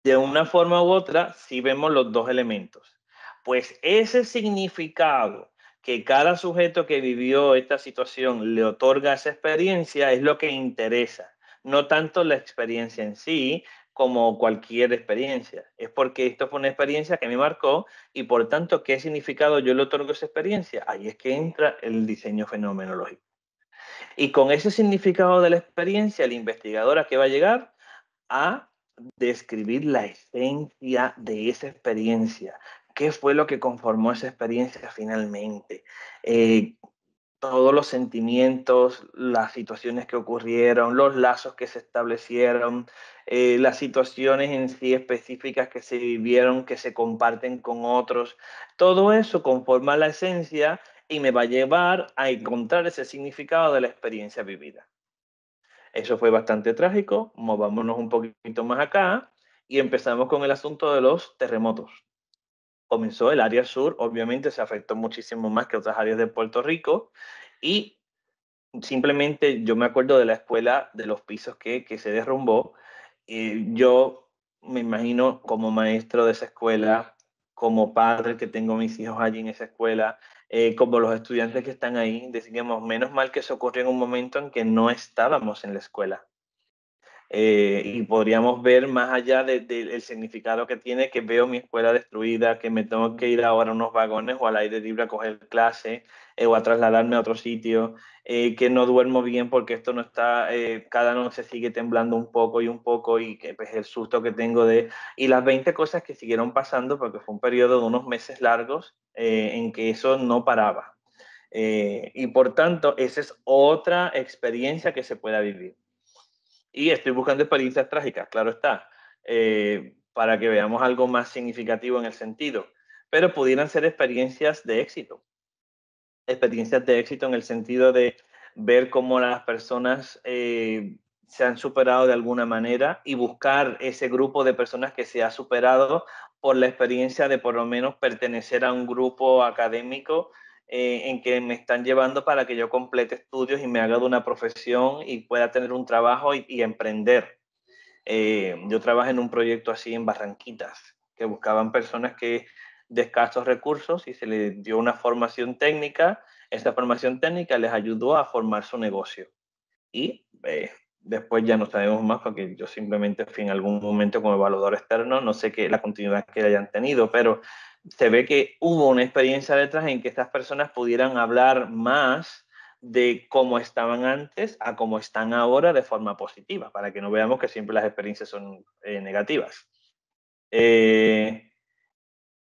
de una forma u otra, sí vemos los dos elementos. Pues ese significado que cada sujeto que vivió esta situación le otorga a esa experiencia es lo que interesa, no tanto la experiencia en sí como cualquier experiencia. Es porque esto fue una experiencia que me marcó y por tanto, ¿qué significado yo le otorgo a esa experiencia? Ahí es que entra el diseño fenomenológico. Y con ese significado de la experiencia, el investigador a qué va a llegar a describir la esencia de esa experiencia. ¿Qué fue lo que conformó esa experiencia finalmente? Eh, todos los sentimientos, las situaciones que ocurrieron, los lazos que se establecieron, las situaciones en sí específicas que se vivieron, que se comparten con otros. Todo eso conforma la esencia y me va a llevar a encontrar ese significado de la experiencia vivida. Eso fue bastante trágico. Movámonos un poquito más acá y empezamos con el asunto de los terremotos. Comenzó el área sur, obviamente se afectó muchísimo más que otras áreas de Puerto Rico y simplemente yo me acuerdo de la escuela, de los pisos que se derrumbó. Yo me imagino como maestro de esa escuela, como padre que tengo mis hijos allí en esa escuela, como los estudiantes que están ahí, decíamos, menos mal que eso ocurrió en un momento en que no estábamos en la escuela. Y podríamos ver más allá del significado que tiene que veo mi escuela destruida, que me tengo que ir ahora a unos vagones o al aire libre a coger clase o a trasladarme a otro sitio, que no duermo bien porque esto no está, cada noche sigue temblando un poco y que pues, el susto que tengo y las 20 cosas que siguieron pasando porque fue un periodo de unos meses largos en que eso no paraba. Y por tanto, esa es otra experiencia que se pueda vivir. Y estoy buscando experiencias trágicas, claro está, para que veamos algo más significativo en el sentido. Pero pudieran ser experiencias de éxito en el sentido de ver cómo las personas se han superado de alguna manera y buscar ese grupo de personas que se ha superado por la experiencia de por lo menos pertenecer a un grupo académico en que me están llevando para que yo complete estudios y me haga de una profesión y pueda tener un trabajo y emprender. Yo trabajé en un proyecto así en Barranquitas, que buscaban personas que de escasos recursos y se les dio una formación técnica. Esa formación técnica les ayudó a formar su negocio. Y después ya no sabemos más porque yo simplemente fui en algún momento como evaluador externo, no sé qué la continuidad que hayan tenido, pero se ve que hubo una experiencia detrás en que estas personas pudieran hablar más de cómo estaban antes a cómo están ahora de forma positiva, para que no veamos que siempre las experiencias son negativas. Eh,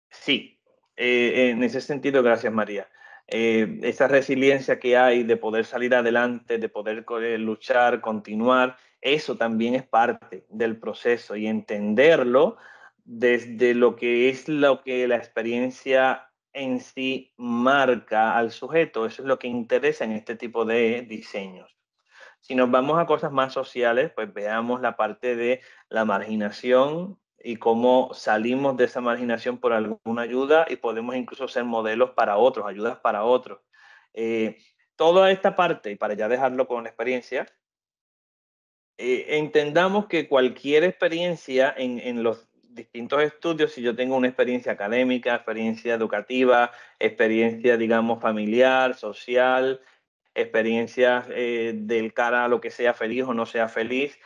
sí, en ese sentido, gracias María. Esa resiliencia que hay de poder salir adelante, de poder luchar, continuar Eso también es parte del proceso y entenderlo desde lo que es lo que la experiencia en sí marca al sujeto. Eso es lo que interesa en este tipo de diseños. Si nos vamos a cosas más sociales, pues veamos la parte de la marginación y cómo salimos de esa marginación por alguna ayuda y podemos incluso ser modelos para otros, ayudas para otros. Toda esta parte, y para ya dejarlo con la experiencia, entendamos que cualquier experiencia en los distintos estudios, si yo tengo una experiencia académica, experiencia educativa, experiencia, digamos, familiar, social, experiencias del cara a lo que sea feliz o no sea feliz,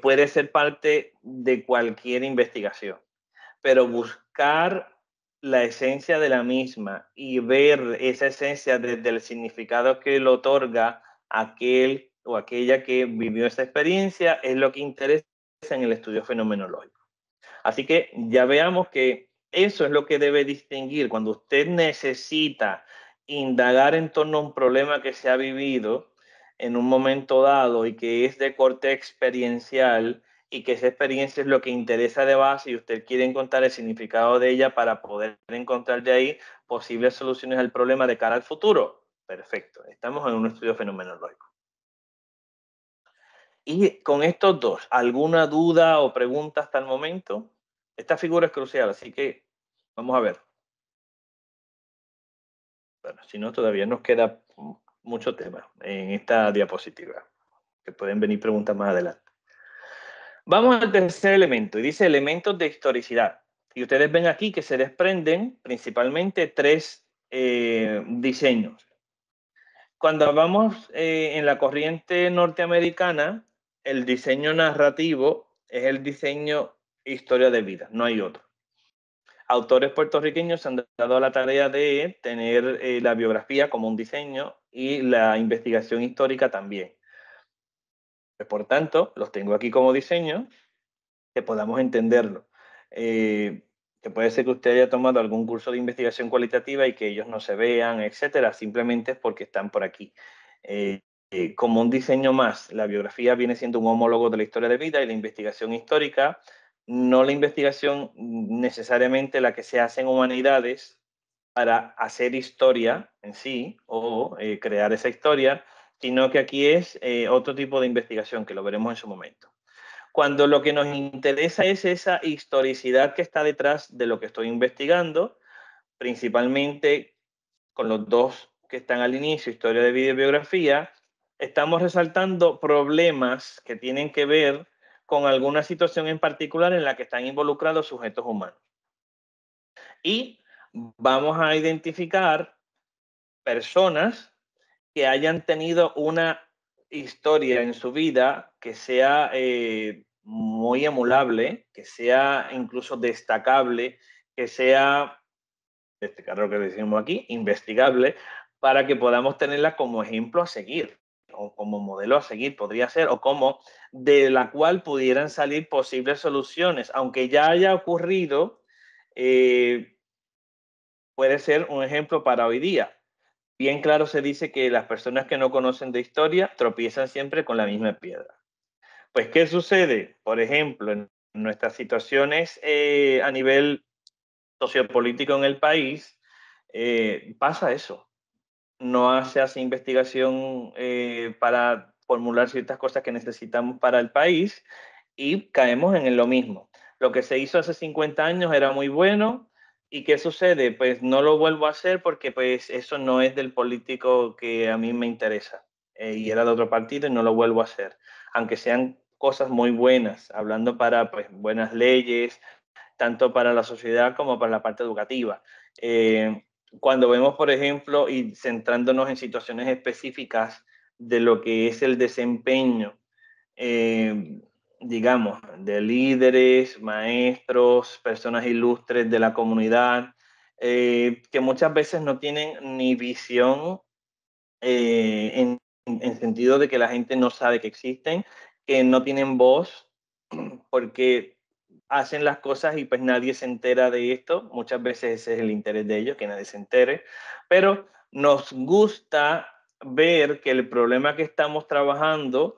puede ser parte de cualquier investigación, pero buscar la esencia de la misma y ver esa esencia desde el significado que le otorga aquel o aquella que vivió esa experiencia es lo que interesa en el estudio fenomenológico. Así que ya veamos que eso es lo que debe distinguir cuando usted necesita indagar en torno a un problema que se ha vivido en un momento dado y que es de corte experiencial y que esa experiencia es lo que interesa de base y usted quiere encontrar el significado de ella para poder encontrar de ahí posibles soluciones al problema de cara al futuro. Perfecto, estamos en un estudio fenomenológico. Y con estos dos, ¿alguna duda o pregunta hasta el momento? Esta figura es crucial, así que vamos a ver. Bueno, si no, todavía nos queda mucho tema en esta diapositiva, que pueden venir preguntas más adelante. Vamos al tercer elemento, y dice elementos de historicidad. Y ustedes ven aquí que se desprenden principalmente tres diseños. Cuando vamos en la corriente norteamericana, el diseño narrativo es el diseño historia de vida, no hay otro. Autores puertorriqueños se han dado la tarea de tener la biografía como un diseño y la investigación histórica también. Por tanto, los tengo aquí como diseño, que podamos entenderlo. Que puede ser que usted haya tomado algún curso de investigación cualitativa y que ellos no se vean, etcétera, simplemente es porque están por aquí. Como un diseño más, la biografía viene siendo un homólogo de la historia de vida y la investigación histórica, no la investigación necesariamente la que se hace en humanidades para hacer historia en sí o crear esa historia, sino que aquí es otro tipo de investigación que lo veremos en su momento. Cuando lo que nos interesa es esa historicidad que está detrás de lo que estoy investigando, principalmente con los dos que están al inicio, historia de vida y biografía, estamos resaltando problemas que tienen que ver con alguna situación en particular en la que están involucrados sujetos humanos. Y vamos a identificar personas que hayan tenido una historia en su vida que sea muy emulable, que sea incluso destacable, que sea, destacar lo que decimos aquí, investigable, para que podamos tenerla como ejemplo a seguir o como modelo a seguir podría ser, o como de la cual pudieran salir posibles soluciones, aunque ya haya ocurrido, puede ser un ejemplo para hoy día. Bien claro se dice que las personas que no conocen de historia tropiezan siempre con la misma piedra. Pues, ¿qué sucede? Por ejemplo, en nuestras situaciones a nivel sociopolítico en el país, pasa eso. No se hace investigación para formular ciertas cosas que necesitamos para el país y caemos en lo mismo. Lo que se hizo hace 50 años era muy bueno. ¿Y qué sucede? Pues no lo vuelvo a hacer porque pues eso no es del político que a mí me interesa. Y era de otro partido y no lo vuelvo a hacer. Aunque sean cosas muy buenas, hablando para pues, buenas leyes, tanto para la sociedad como para la parte educativa. Cuando vemos, por ejemplo, y centrándonos en situaciones específicas de lo que es el desempeño, digamos, de líderes, maestros, personas ilustres de la comunidad, que muchas veces no tienen ni visión en sentido de que la gente no sabe que existen, que no tienen voz, porque hacen las cosas y pues nadie se entera de esto. Muchas veces ese es el interés de ellos, que nadie se entere. Pero nos gusta ver que el problema que estamos trabajando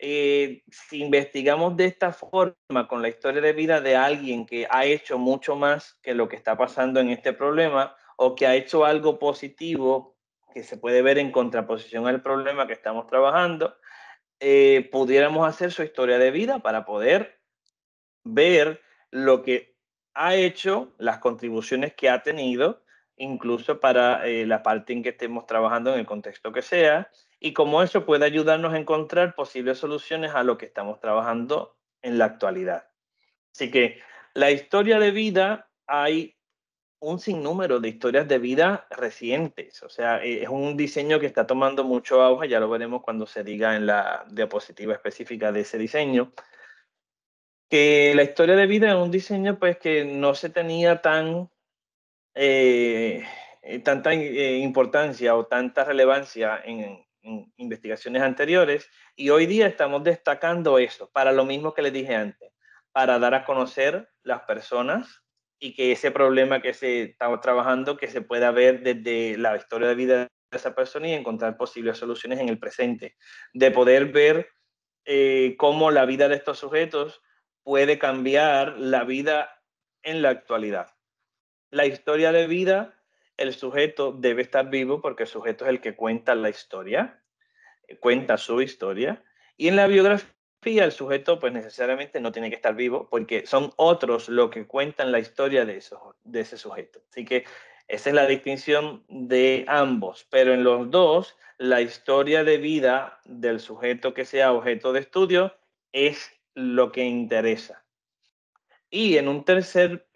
si investigamos de esta forma con la historia de vida de alguien que ha hecho mucho más que lo que está pasando en este problema o que ha hecho algo positivo que se puede ver en contraposición al problema que estamos trabajando, pudiéramos hacer su historia de vida para poder ver lo que ha hecho, las contribuciones que ha tenido, incluso para la parte en que estemos trabajando en el contexto que sea, y cómo eso puede ayudarnos a encontrar posibles soluciones a lo que estamos trabajando en la actualidad. Así que la historia de vida, hay un sinnúmero de historias de vida recientes, o sea, es un diseño que está tomando mucho auge, ya lo veremos cuando se diga en la diapositiva específica de ese diseño, que la historia de vida es un diseño pues que no se tenía eh, tanta importancia o tanta relevancia en investigaciones anteriores, y hoy día estamos destacando eso para lo mismo que les dije antes, para dar a conocer las personas y que ese problema que se estaba trabajando, que se pueda ver desde la historia de vida de esa persona y encontrar posibles soluciones en el presente, de poder ver cómo la vida de estos sujetos puede cambiar la vida en la actualidad. La historia de vida, el sujeto debe estar vivo porque el sujeto es el que cuenta la historia, cuenta su historia. Y en la biografía, el sujeto pues necesariamente no tiene que estar vivo porque son otros los que cuentan la historia de ese sujeto. Así que esa es la distinción de ambos, pero en los dos, la historia de vida del sujeto que sea objeto de estudio es lo que interesa. Y en un tercer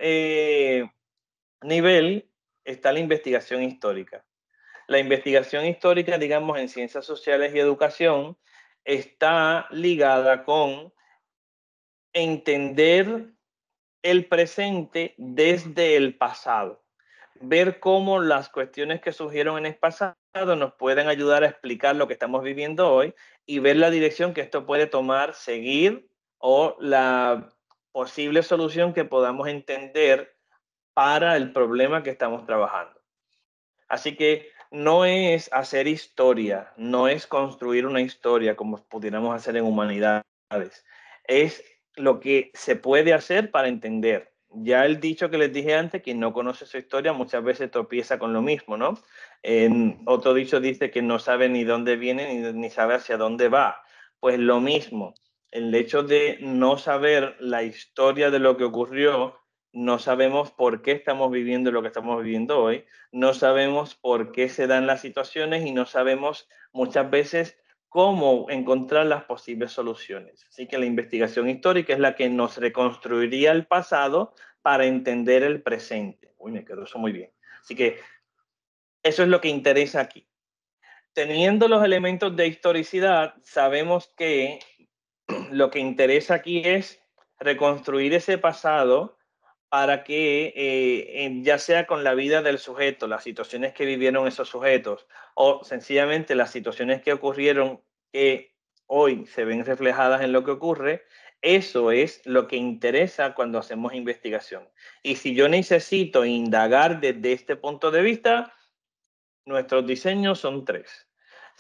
nivel está la investigación histórica. La investigación histórica, digamos, en ciencias sociales y educación, está ligada con entender el presente desde el pasado. Ver cómo las cuestiones que surgieron en el pasado nos pueden ayudar a explicar lo que estamos viviendo hoy y ver la dirección que esto puede tomar, seguir o la posible solución que podamos entender para el problema que estamos trabajando. Así que no es hacer historia, no es construir una historia como pudiéramos hacer en humanidades, es lo que se puede hacer para entender. Ya el dicho que les dije antes, quien no conoce su historia muchas veces tropieza con lo mismo, ¿no? Otro dicho dice que no sabe ni dónde viene ni sabe hacia dónde va. Pues lo mismo, el hecho de no saber la historia de lo que ocurrió, no sabemos por qué estamos viviendo lo que estamos viviendo hoy, no sabemos por qué se dan las situaciones y no sabemos muchas veces cómo encontrar las posibles soluciones. Así que la investigación histórica es la que nos reconstruiría el pasado para entender el presente. Uy, me quedó eso muy bien. Así que eso es lo que interesa aquí. Teniendo los elementos de historicidad, sabemos que lo que interesa aquí es reconstruir ese pasado para que, ya sea con la vida del sujeto, las situaciones que vivieron esos sujetos, o sencillamente las situaciones que ocurrieron que hoy se ven reflejadas en lo que ocurre, eso es lo que interesa cuando hacemos investigación. Y si yo necesito indagar desde este punto de vista, nuestros diseños son tres.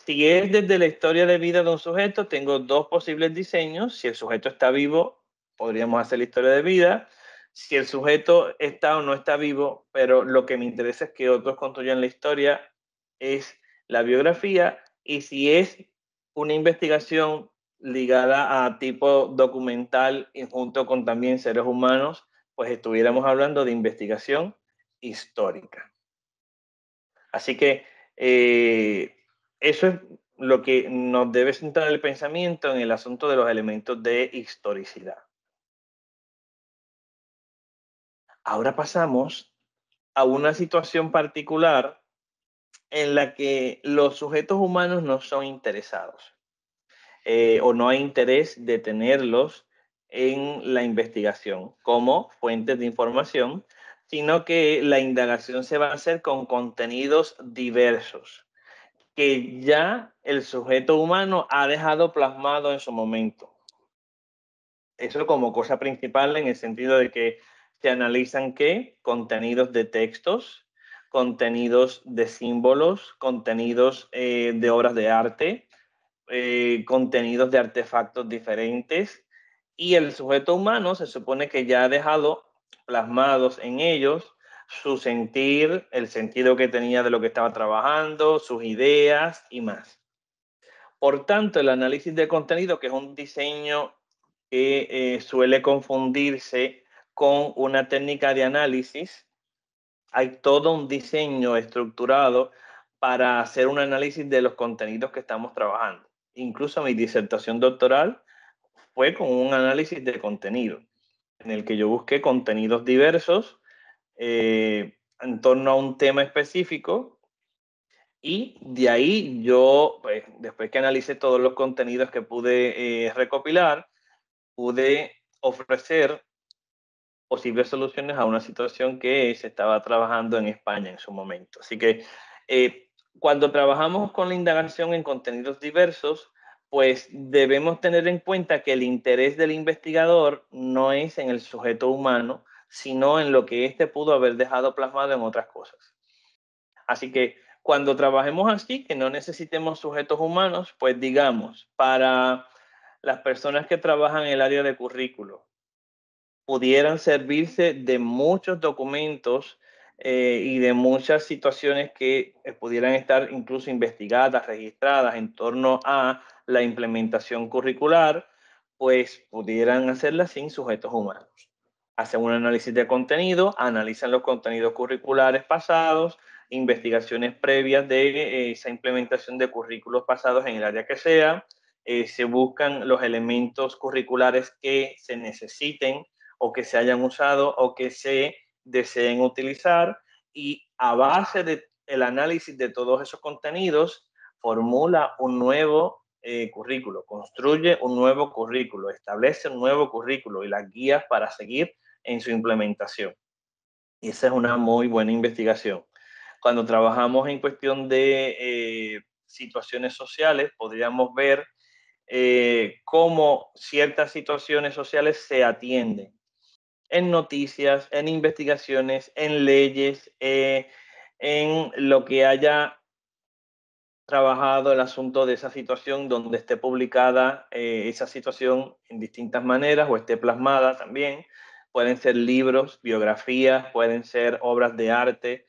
Si es desde la historia de vida de un sujeto, tengo dos posibles diseños. Si el sujeto está vivo, podríamos hacer la historia de vida. Si el sujeto está o no está vivo, pero lo que me interesa es que otros construyan la historia, es la biografía. Y si es una investigación ligada a tipo documental y junto con también seres humanos, pues estuviéramos hablando de investigación histórica. Así que eso es lo que nos debe centrar el pensamiento en el asunto de los elementos de historicidad. Ahora pasamos a una situación particular en la que los sujetos humanos no son interesados o no hay interés de tenerlos en la investigación como fuentes de información, sino que la indagación se va a hacer con contenidos diversos que ya el sujeto humano ha dejado plasmado en su momento. Eso como cosa principal en el sentido de que se analizan qué contenidos de textos, contenidos de símbolos, contenidos de obras de arte, contenidos de artefactos diferentes, y el sujeto humano se supone que ya ha dejado plasmados en ellos su sentir, el sentido que tenía de lo que estaba trabajando, sus ideas y más. Por tanto, el análisis de contenido, que es un diseño que suele confundirse con una técnica de análisis, hay todo un diseño estructurado para hacer un análisis de los contenidos que estamos trabajando. Incluso mi disertación doctoral fue con un análisis de contenido, en el que yo busqué contenidos diversos en torno a un tema específico, y de ahí yo, pues, después que analicé todos los contenidos que pude recopilar, pude ofrecer posibles soluciones a una situación que se estaba trabajando en España en su momento. Así que cuando trabajamos con la indagación en contenidos diversos, pues debemos tener en cuenta que el interés del investigador no es en el sujeto humano, sino en lo que éste pudo haber dejado plasmado en otras cosas. Así que cuando trabajemos así, que no necesitemos sujetos humanos, pues digamos, para las personas que trabajan en el área de currículo, pudieran servirse de muchos documentos y de muchas situaciones que pudieran estar incluso investigadas, registradas en torno a la implementación curricular, pues pudieran hacerlas sin sujetos humanos. Hacen un análisis de contenido, analizan los contenidos curriculares pasados, investigaciones previas de esa implementación de currículos pasados en el área que sea, se buscan los elementos curriculares que se necesiten o que se hayan usado o que se deseen utilizar, y a base del análisis de todos esos contenidos formula un nuevo currículo, construye un nuevo currículo, establece un nuevo currículo y las guías para seguir en su implementación. Y esa es una muy buena investigación. Cuando trabajamos en cuestión de situaciones sociales, podríamos ver cómo ciertas situaciones sociales se atienden en noticias, en investigaciones, en leyes, en lo que haya trabajado el asunto de esa situación, donde esté publicada esa situación en distintas maneras o esté plasmada también. Pueden ser libros, biografías, pueden ser obras de arte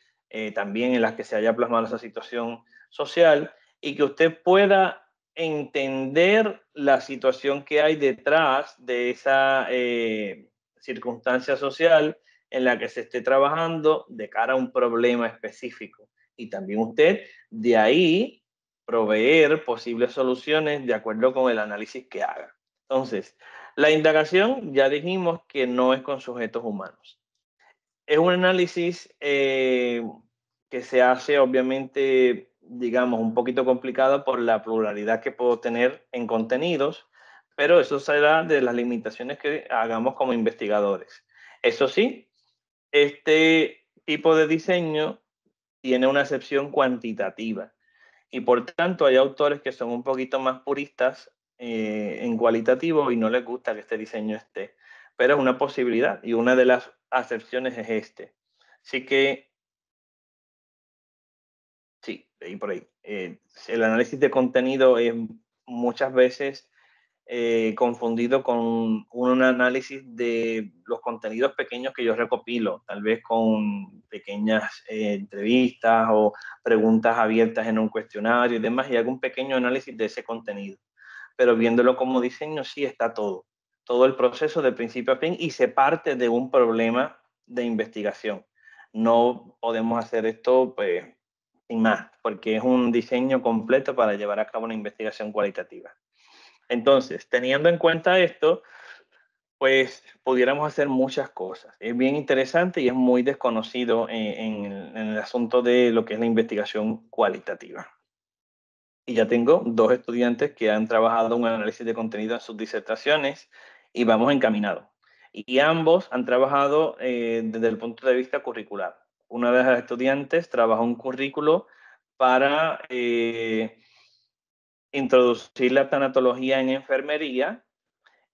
también en las que se haya plasmado esa situación social, y que usted pueda entender la situación que hay detrás de esa circunstancia social en la que se esté trabajando de cara a un problema específico. Y también usted de ahí proveer posibles soluciones de acuerdo con el análisis que haga. Entonces, la indagación ya dijimos que no es con sujetos humanos. Es un análisis que se hace obviamente, digamos, un poquito complicado por la pluralidad que puedo tener en contenidos, pero eso será de las limitaciones que hagamos como investigadores. Eso sí, este tipo de diseño tiene una acepción cuantitativa, y por tanto hay autores que son un poquito más puristas en cualitativo y no les gusta que este diseño esté, pero es una posibilidad y una de las acepciones es este. Así que sí, y por ahí. El análisis de contenido es muchas veces confundido con un análisis de los contenidos pequeños que yo recopilo, tal vez con pequeñas entrevistas o preguntas abiertas en un cuestionario y demás, y hago un pequeño análisis de ese contenido. Pero viéndolo como diseño, sí está todo el proceso de principio a fin, y se parte de un problema de investigación. No podemos hacer esto pues sin más, porque es un diseño completo para llevar a cabo una investigación cualitativa. Entonces, teniendo en cuenta esto, pues pudiéramos hacer muchas cosas. Es bien interesante y es muy desconocido en el asunto de lo que es la investigación cualitativa. Y ya tengo 2 estudiantes que han trabajado un análisis de contenido en sus disertaciones y vamos encaminados. Y ambos han trabajado desde el punto de vista curricular. Una de las estudiantes trabajó un currículo para introducir la tanatología en enfermería,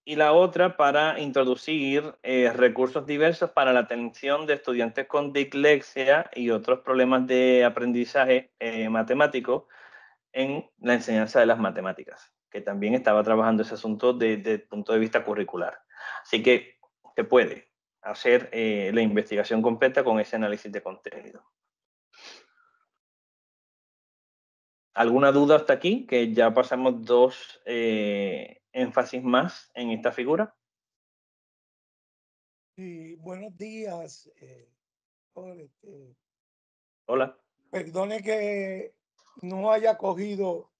y la otra para introducir recursos diversos para la atención de estudiantes con dislexia y otros problemas de aprendizaje matemático en la enseñanza de las matemáticas, que también estaba trabajando ese asunto desde el punto de vista curricular. Así que se puede hacer la investigación completa con ese análisis de contenido. ¿Alguna duda hasta aquí? Que ya pasamos 2 énfasis más en esta figura. Sí, buenos días. Hola. Perdone que no haya cogido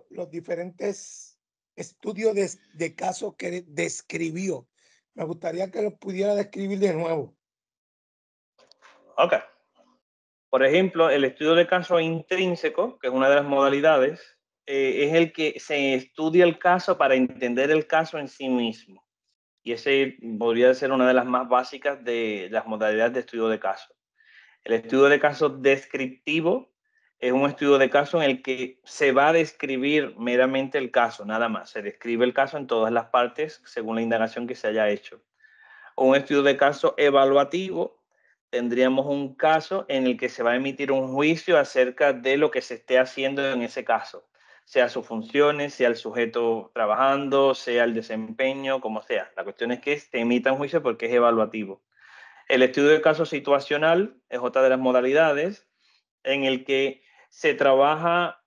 los diferentes estudios de casos que describió. Me gustaría que los pudiera describir de nuevo. Ok. Por ejemplo, el estudio de caso intrínseco, que es una de las modalidades, es el que se estudia el caso para entender el caso en sí mismo. Y ese podría ser una de las más básicas de las modalidades de estudio de caso. El estudio de caso descriptivo es un estudio de caso en el que se va a describir meramente el caso, nada más. Se describe el caso en todas las partes según la indagación que se haya hecho. Un estudio de caso evaluativo, tendríamos un caso en el que se va a emitir un juicio acerca de lo que se esté haciendo en ese caso, sea sus funciones, sea el sujeto trabajando, sea el desempeño, como sea. La cuestión es que se emita un juicio porque es evaluativo. El estudio de caso situacional es otra de las modalidades en el que se trabaja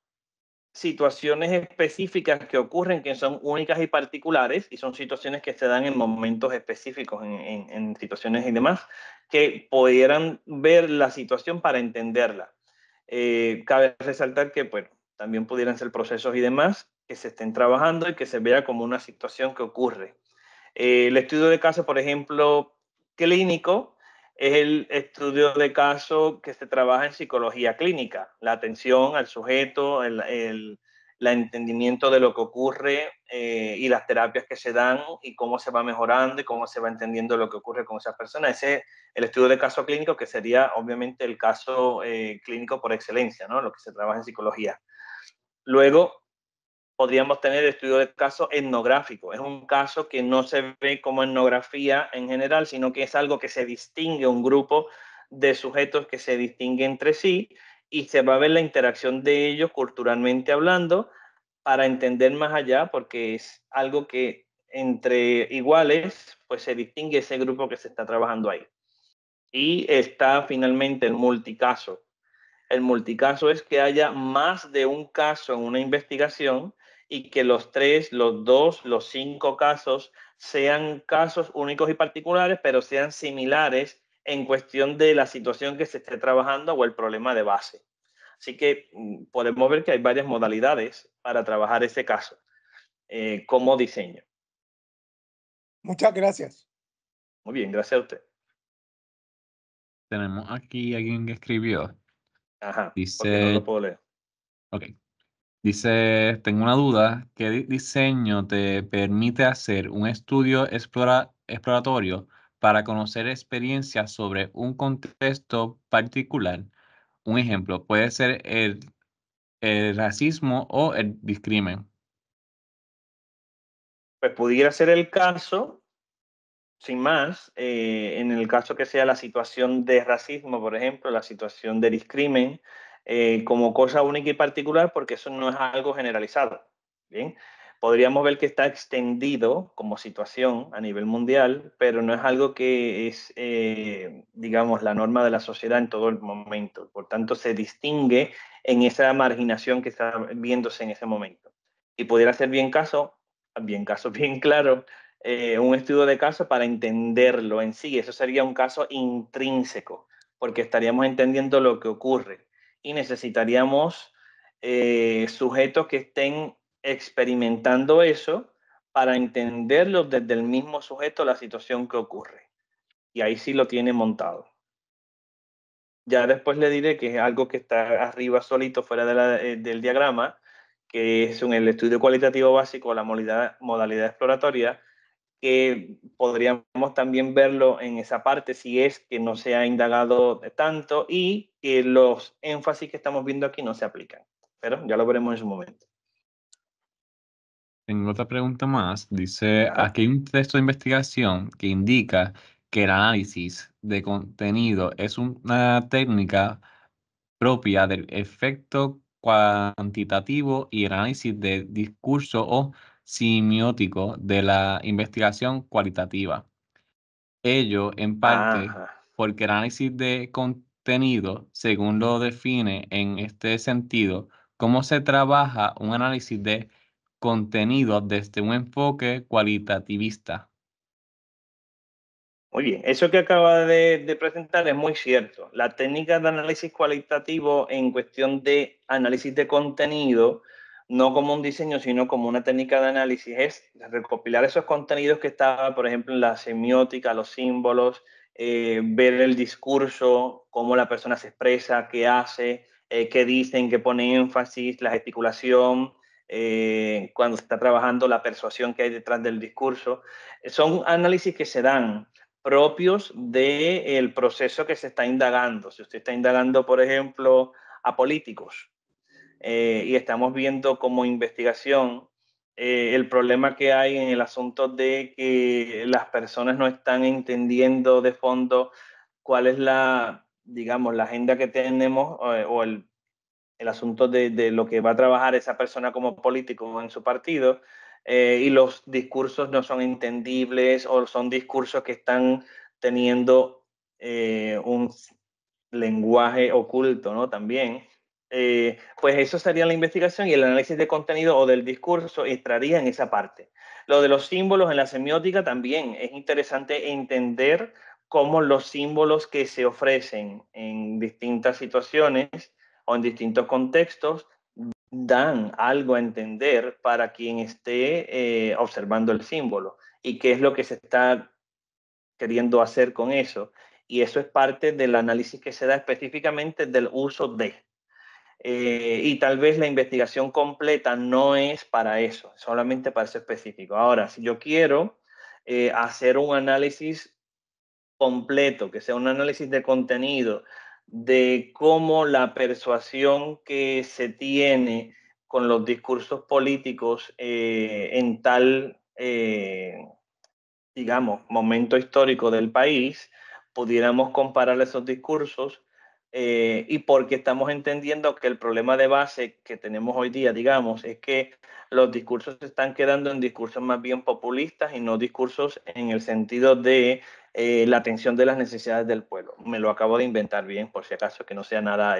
situaciones específicas que ocurren, que son únicas y particulares, y son situaciones que se dan en momentos específicos, en situaciones y demás, que pudieran ver la situación para entenderla. Cabe resaltar que, bueno, también pudieran ser procesos y demás que se estén trabajando y que se vea como una situación que ocurre. El estudio de caso, por ejemplo, clínico, es el estudio de caso que se trabaja en psicología clínica, la atención al sujeto, el entendimiento de lo que ocurre y las terapias que se dan y cómo se va mejorando y cómo se va entendiendo lo que ocurre con esas personas. Ese es el estudio de caso clínico, que sería obviamente el caso clínico por excelencia, ¿no? Lo que se trabaja en psicología. Luego, podríamos tener estudio de caso etnográfico. Es un caso que no se ve como etnografía en general, sino que es algo que se distingue, un grupo de sujetos que se distingue entre sí y se va a ver la interacción de ellos culturalmente hablando para entender más allá, porque es algo que entre iguales, pues se distingue ese grupo que se está trabajando ahí. Y está finalmente el multicaso. El multicaso es que haya más de un caso en una investigación y que los 3, los 2, los 5 casos sean casos únicos y particulares, pero sean similares en cuestión de la situación que se esté trabajando o el problema de base. Así que podemos ver que hay varias modalidades para trabajar ese caso como diseño. Muchas gracias. Muy bien, gracias a usted. Tenemos aquí alguien que escribió. Ajá, porque no Dice, lo puedo leer. ok. Dice, tengo una duda. ¿Qué diseño te permite hacer un estudio exploratorio para conocer experiencias sobre un contexto particular? Un ejemplo puede ser el racismo o el discrimen. Pues pudiera ser el caso, sin más, en el caso que sea la situación de racismo, por ejemplo, la situación de discrimen, como cosa única y particular, porque eso no es algo generalizado. Bien, podríamos ver que está extendido como situación a nivel mundial, pero no es algo que es, digamos, la norma de la sociedad en todo el momento. Por tanto, se distingue en esa marginación que está viéndose en ese momento. Y pudiera ser bien claro, un estudio de caso para entenderlo en sí. Eso sería un caso intrínseco, porque estaríamos entendiendo lo que ocurre y necesitaríamos sujetos que estén experimentando eso para entenderlo desde el mismo sujeto la situación que ocurre. Y ahí sí lo tiene montado. Ya después le diré que es algo que está arriba solito fuera del diagrama, que es el estudio cualitativo básico, la modalidad exploratoria, que podríamos también verlo en esa parte si es que no se ha indagado tanto y que los énfasis que estamos viendo aquí no se aplican. Pero ya lo veremos en su momento. Tengo otra pregunta más. Dice, Ajá. aquí hay un texto de investigación que indica que el análisis de contenido es una técnica propia del efecto cuantitativo y el análisis de discurso o semiótico de la investigación cualitativa. Ello, en parte, Ajá. porque el análisis de contenido, según lo define en este sentido, cómo se trabaja un análisis de contenido desde un enfoque cualitativista. Oye, eso que acaba de presentar es muy cierto. La técnica de análisis cualitativo en cuestión de análisis de contenido, no como un diseño, sino como una técnica de análisis, es recopilar esos contenidos que estaban, por ejemplo, en la semiótica, los símbolos, ver el discurso, cómo la persona se expresa, qué hace, qué dicen, qué pone énfasis, la gesticulación, cuando se está trabajando la persuasión que hay detrás del discurso. Son análisis que se dan propios del proceso que se está indagando. Si usted está indagando, por ejemplo, a políticos y estamos viendo como investigación el problema que hay en el asunto de que las personas no están entendiendo de fondo cuál es la, digamos, la agenda que tenemos o el asunto de lo que va a trabajar esa persona como político en su partido, y los discursos no son entendibles o son discursos que están teniendo un lenguaje oculto, ¿no? También. Pues eso sería la investigación y el análisis de contenido o del discurso entraría en esa parte. Lo de los símbolos en la semiótica también es interesante entender cómo los símbolos que se ofrecen en distintas situaciones o en distintos contextos dan algo a entender para quien esté observando el símbolo y qué es lo que se está queriendo hacer con eso. Y eso es parte del análisis que se da específicamente del uso de. Y tal vez la investigación completa no es para eso, solamente para eso específico. Ahora, si yo quiero hacer un análisis completo, que sea un análisis de contenido, de cómo la persuasión que se tiene con los discursos políticos en tal, digamos, momento histórico del país, pudiéramos comparar esos discursos y porque estamos entendiendo que el problema de base que tenemos hoy día, digamos, es que los discursos se están quedando en discursos más bien populistas y no discursos en el sentido de la atención de las necesidades del pueblo. Me lo acabo de inventar bien, por si acaso, que no sea nada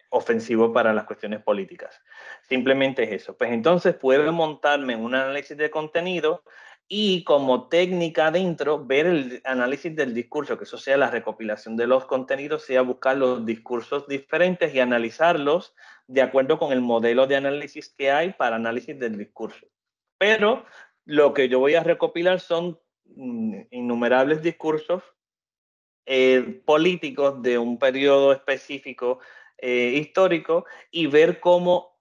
ofensivo para las cuestiones políticas. Simplemente es eso. Pues entonces puedo montarme un análisis de contenido y como técnica dentro ver el análisis del discurso, que eso sea la recopilación de los contenidos, sea buscar los discursos diferentes y analizarlos de acuerdo con el modelo de análisis que hay para análisis del discurso. Pero lo que yo voy a recopilar son innumerables discursos políticos de un periodo específico histórico y ver cómo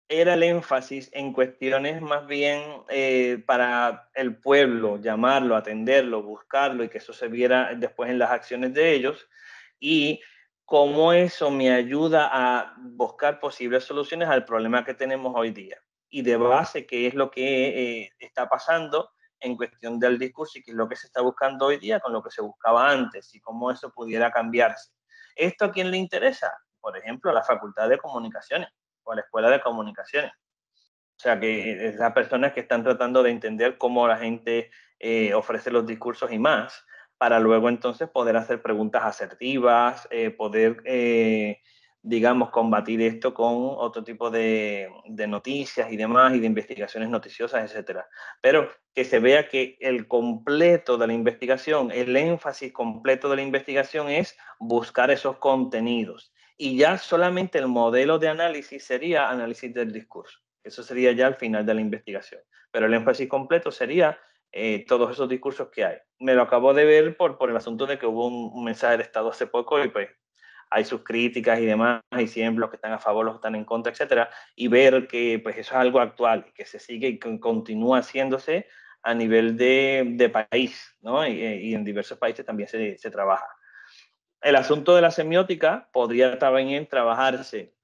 era el énfasis en cuestiones más bien para el pueblo, llamarlo, atenderlo, buscarlo y que eso se viera después en las acciones de ellos y cómo eso me ayuda a buscar posibles soluciones al problema que tenemos hoy día. Y de base, qué es lo que está pasando en cuestión del discurso y qué es lo que se está buscando hoy día con lo que se buscaba antes y cómo eso pudiera cambiarse. ¿Esto a quién le interesa? Por ejemplo, a la Facultad de Comunicaciones o a la Escuela de Comunicaciones. O sea, que esas personas que están tratando de entender cómo la gente ofrece los discursos y más, para luego entonces poder hacer preguntas asertivas, poder, digamos, combatir esto con otro tipo de noticias y demás, y de investigaciones noticiosas, etcétera. Pero que se vea que el completo de la investigación, el énfasis completo de la investigación es buscar esos contenidos. Y ya solamente el modelo de análisis sería análisis del discurso. Eso sería ya al final de la investigación. Pero el énfasis completo sería todos esos discursos que hay. Me lo acabo de ver por el asunto de que hubo un mensaje de Estado hace poco y pues hay sus críticas y demás, y siempre los que están a favor, los que están en contra, etcétera, y ver que pues eso es algo actual, que se sigue y que continúa haciéndose a nivel de país, ¿no? Y en diversos países también se trabaja. El asunto de la semiótica podría también trabajarse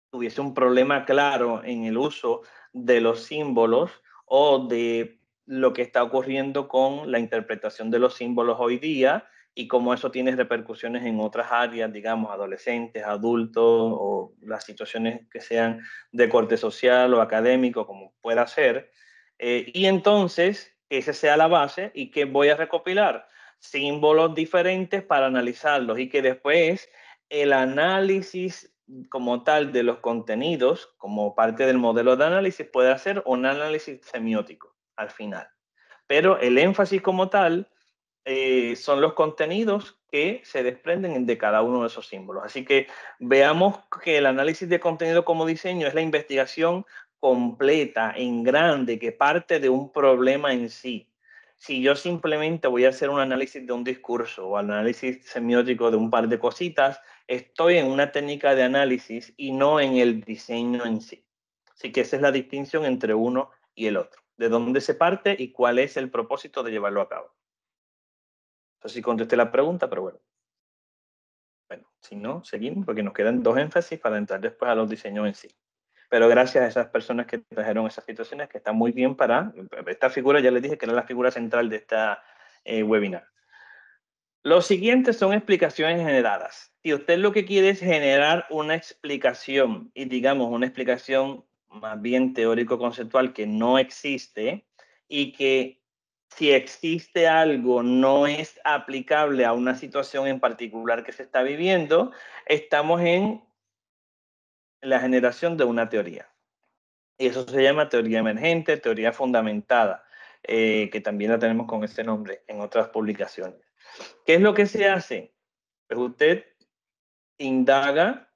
tuviese un problema claro en el uso de los símbolos o de lo que está ocurriendo con la interpretación de los símbolos hoy día y cómo eso tiene repercusiones en otras áreas, digamos, adolescentes, adultos o las situaciones que sean de corte social o académico, como pueda ser. Y entonces, esa sea la base y que voy a recopilar símbolos diferentes para analizarlos y que después el análisis como tal de los contenidos, como parte del modelo de análisis, puede hacer un análisis semiótico al final. Pero el énfasis como tal son los contenidos que se desprenden de cada uno de esos símbolos. Así que veamos que el análisis de contenido como diseño es la investigación completa, en grande, que parte de un problema en sí. Si yo simplemente voy a hacer un análisis de un discurso o análisis semiótico de un par de cositas, estoy en una técnica de análisis y no en el diseño en sí. Así que esa es la distinción entre uno y el otro. De dónde se parte y cuál es el propósito de llevarlo a cabo. No sé si contesté la pregunta, pero bueno. Bueno, si no, seguimos porque nos quedan dos énfasis para entrar después a los diseños en sí. Pero gracias a esas personas que trajeron esas situaciones que están muy bien para esta figura, ya les dije que era la figura central de esta webinar. Los siguientes son explicaciones generadas. Si usted lo que quiere es generar una explicación y digamos una explicación más bien teórico-conceptual que no existe y que si existe algo no es aplicable a una situación en particular que se está viviendo, estamos en la generación de una teoría. Y eso se llama teoría emergente, teoría fundamentada, que también la tenemos con ese nombre en otras publicaciones. ¿Qué es lo que se hace? Pues usted indaga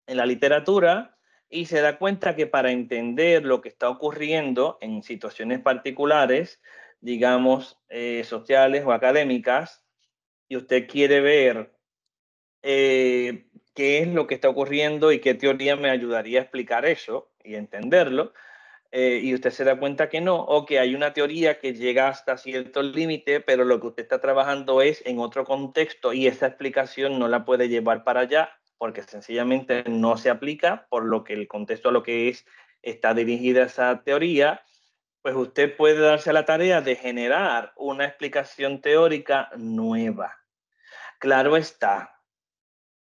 en la literatura y se da cuenta que para entender lo que está ocurriendo en situaciones particulares, digamos, sociales o académicas, y usted quiere ver qué es lo que está ocurriendo y qué teoría me ayudaría a explicar eso y entenderlo, y usted se da cuenta que no, o que hay una teoría que llega hasta cierto límite, pero lo que usted está trabajando es en otro contexto y esa explicación no la puede llevar para allá porque sencillamente no se aplica por lo que el contexto a lo que está dirigida esa teoría, pues usted puede darse a la tarea de generar una explicación teórica nueva. Claro está,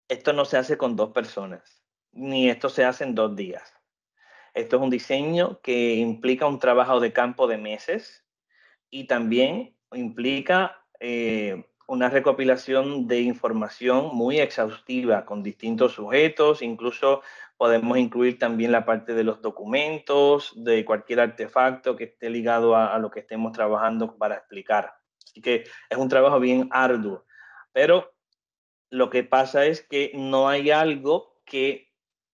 esto no se hace con dos personas, ni esto se hace en 2 días. Esto es un diseño que implica un trabajo de campo de meses y también implica una recopilación de información muy exhaustiva con distintos sujetos, incluso podemos incluir también la parte de los documentos, de cualquier artefacto que esté ligado a lo que estemos trabajando para explicar. Así que es un trabajo bien arduo, pero lo que pasa es que no hay algo que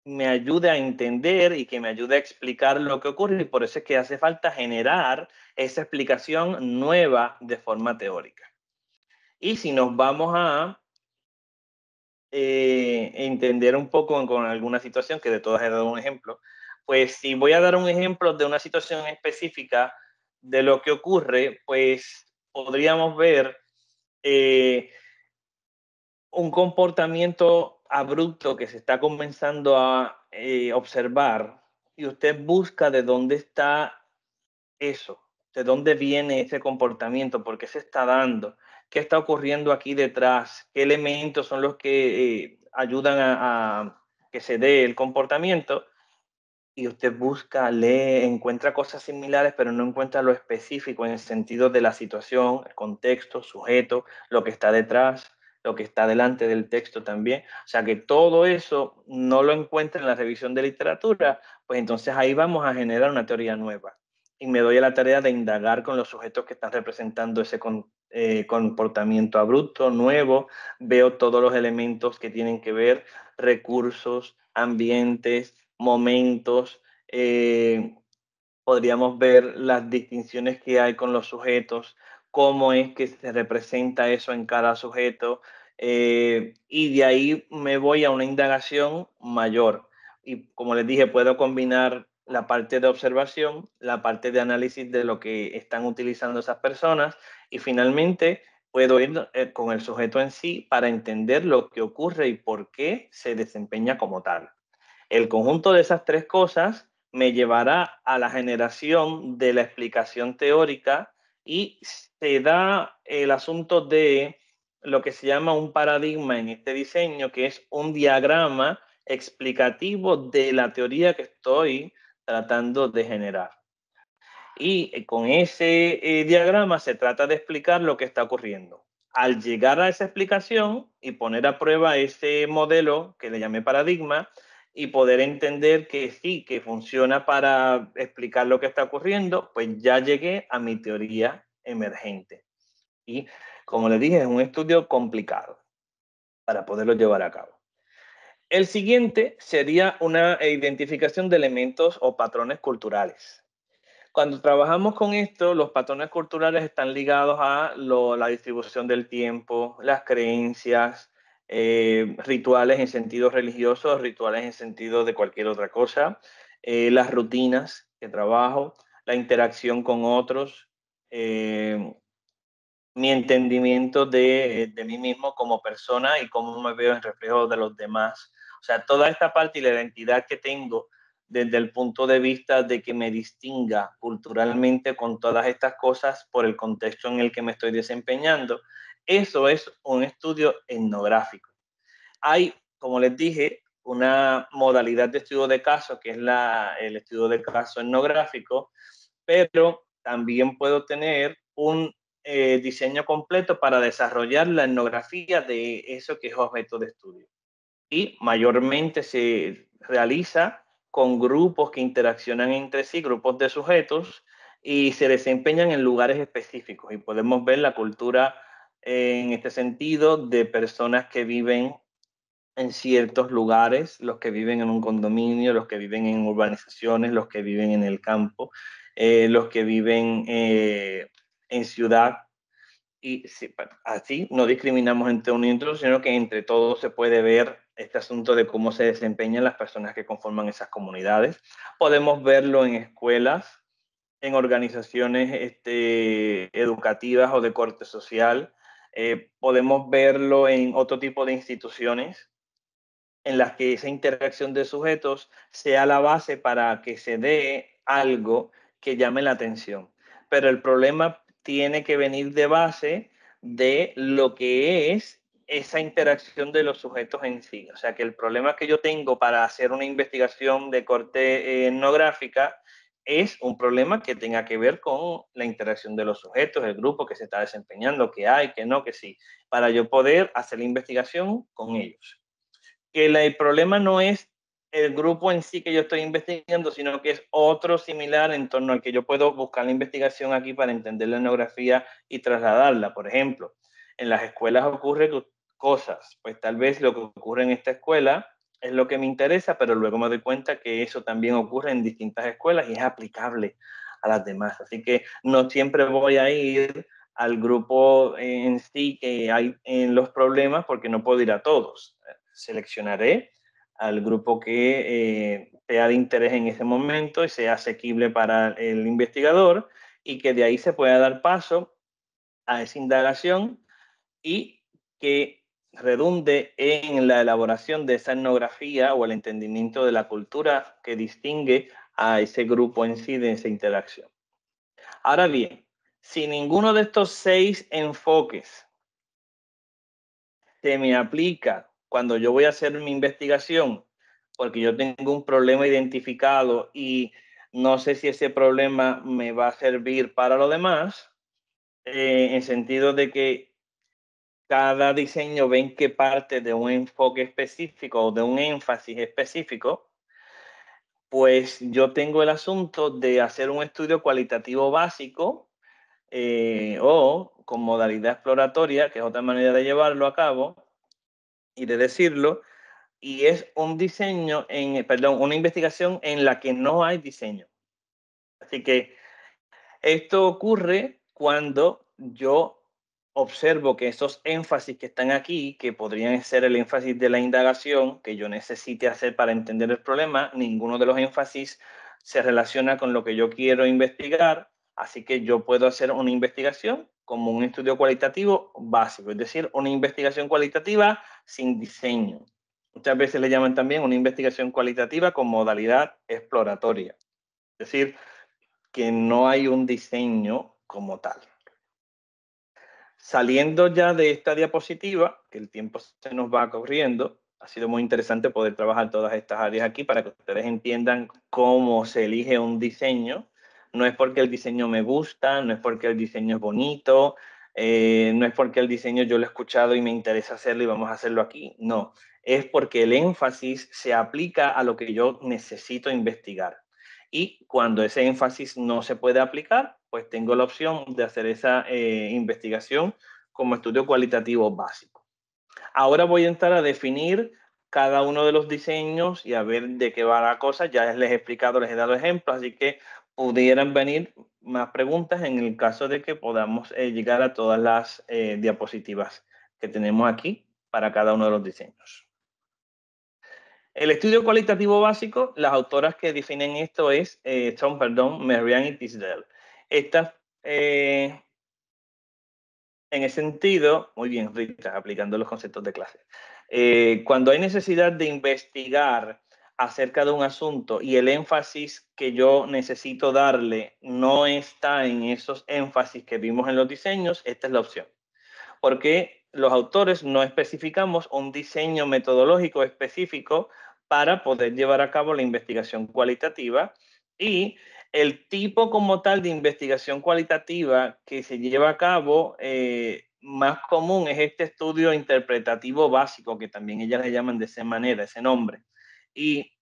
me ayude a entender y que me ayude a explicar lo que ocurre y por eso es que hace falta generar esa explicación nueva de forma teórica. Y si nos vamos a entender un poco con alguna situación, que de todas he dado un ejemplo, pues si voy a dar un ejemplo de una situación específica de lo que ocurre, pues podríamos ver un comportamiento abrupto que se está comenzando a observar y usted busca de dónde está eso, de dónde viene ese comportamiento, por qué se está dando, qué está ocurriendo aquí detrás, qué elementos son los que ayudan a que se dé el comportamiento y usted busca, lee, encuentra cosas similares, pero no encuentra lo específico en el sentido de la situación, el contexto, sujeto, lo que está detrás, lo que está delante del texto también. O sea que todo eso no lo encuentra en la revisión de literatura, pues entonces ahí vamos a generar una teoría nueva. Y me doy a la tarea de indagar con los sujetos que están representando ese comportamiento abrupto, nuevo. Veo todos los elementos que tienen que ver, recursos, ambientes, momentos, podríamos ver las distinciones que hay con los sujetos, cómo es que se representa eso en cada sujeto, y de ahí me voy a una indagación mayor. Y como les dije, puedo combinar la parte de observación, la parte de análisis de lo que están utilizando esas personas y finalmente puedo ir con el sujeto en sí para entender lo que ocurre y por qué se desempeña como tal. El conjunto de esas tres cosas me llevará a la generación de la explicación teórica y se da el asunto de lo que se llama un paradigma en este diseño, que es un diagrama explicativo de la teoría que estoy tratando de generar. Y con ese diagrama se trata de explicar lo que está ocurriendo. Al llegar a esa explicación y poner a prueba ese modelo que le llamé paradigma y poder entender que sí, que funciona para explicar lo que está ocurriendo, pues ya llegué a mi teoría emergente. Y como les dije, es un estudio complicado para poderlo llevar a cabo. El siguiente sería una identificación de elementos o patrones culturales. Cuando trabajamos con esto, los patrones culturales están ligados a la distribución del tiempo, las creencias, rituales en sentido religioso, rituales en sentido de cualquier otra cosa, las rutinas que trabajo, la interacción con otros, mi entendimiento de mí mismo como persona y cómo me veo en reflejo de los demás. O sea, toda esta parte y la identidad que tengo desde el punto de vista de que me distinga culturalmente con todas estas cosas por el contexto en el que me estoy desempeñando, eso es un estudio etnográfico. Hay, como les dije, una modalidad de estudio de caso, que es el estudio de caso etnográfico, pero también puedo tener un diseño completo para desarrollar la etnografía de eso que es objeto de estudio. Y mayormente se realiza con grupos que interaccionan entre sí, grupos de sujetos, y se desempeñan en lugares específicos. Y podemos ver la cultura en este sentido de personas que viven en ciertos lugares, los que viven en un condominio, los que viven en urbanizaciones, los que viven en el campo, los que viven en ciudad. Y sí, así no discriminamos entre uno y otro, sino que entre todos se puede ver este asunto de cómo se desempeñan las personas que conforman esas comunidades. Podemos verlo en escuelas, en organizaciones educativas o de corte social. Podemos verlo en otro tipo de instituciones en las que esa interacción de sujetos sea la base para que se dé algo que llame la atención. Pero el problema tiene que venir de base de lo que es esa interacción de los sujetos en sí. O sea, que el problema que yo tengo para hacer una investigación de corte etnográfica es un problema que tenga que ver con la interacción de los sujetos, el grupo que se está desempeñando, que hay, que no, que sí, para yo poder hacer la investigación con ellos. Que el problema no es el grupo en sí que yo estoy investigando, sino que es otro similar en torno al que yo puedo buscar la investigación aquí para entender la etnografía y trasladarla. Por ejemplo, en las escuelas ocurre cosas, pues tal vez lo que ocurre en esta escuela es lo que me interesa, pero luego me doy cuenta que eso también ocurre en distintas escuelas y es aplicable a las demás. Así que no siempre voy a ir al grupo en sí que hay en los problemas porque no puedo ir a todos. Seleccionaré al grupo que sea de interés en ese momento y sea asequible para el investigador y que de ahí se pueda dar paso a esa indagación y que redunde en la elaboración de esa etnografía o el entendimiento de la cultura que distingue a ese grupo en sí de esa interacción. Ahora bien, si ninguno de estos 6 enfoques se me aplica cuando yo voy a hacer mi investigación, porque yo tengo un problema identificado y no sé si ese problema me va a servir para lo demás, en sentido de que cada diseño ven que parte de un enfoque específico o de un énfasis específico, pues yo tengo el asunto de hacer un estudio cualitativo básico o con modalidad exploratoria, que es otra manera de llevarlo a cabo y de decirlo, y es un diseño, una investigación en la que no hay diseño. Así que esto ocurre cuando yo observo que esos énfasis que están aquí, que podrían ser el énfasis de la indagación que yo necesite hacer para entender el problema, ninguno de los énfasis se relaciona con lo que yo quiero investigar, así que yo puedo hacer una investigación como un estudio cualitativo básico, es decir, una investigación cualitativa sin diseño. Muchas veces le llaman también una investigación cualitativa con modalidad exploratoria, es decir, que no hay un diseño como tal. Saliendo ya de esta diapositiva, que el tiempo se nos va corriendo, ha sido muy interesante poder trabajar todas estas áreas aquí para que ustedes entiendan cómo se elige un diseño. No es porque el diseño me gusta, no es porque el diseño es bonito, no es porque el diseño yo lo he escuchado y me interesa hacerlo y vamos a hacerlo aquí. No, es porque el énfasis se aplica a lo que yo necesito investigar. Y cuando ese énfasis no se puede aplicar, pues tengo la opción de hacer esa investigación como estudio cualitativo básico. Ahora voy a entrar a definir cada uno de los diseños y a ver de qué va la cosa. Ya les he explicado, les he dado ejemplos, así que pudieran venir más preguntas en el caso de que podamos llegar a todas las diapositivas que tenemos aquí para cada uno de los diseños. El estudio cualitativo básico, las autoras que definen esto son Merian y Tisdale. Estas, en ese sentido, muy bien, Rita, aplicando los conceptos de clase. Cuando hay necesidad de investigar acerca de un asunto y el énfasis que yo necesito darle no está en esos énfasis que vimos en los diseños, esta es la opción. Porque los autores no especificamos un diseño metodológico específico para poder llevar a cabo la investigación cualitativa, y el tipo como tal de investigación cualitativa que se lleva a cabo más común es este estudio interpretativo básico, que también ellas le llaman de esa manera, ese nombre. Y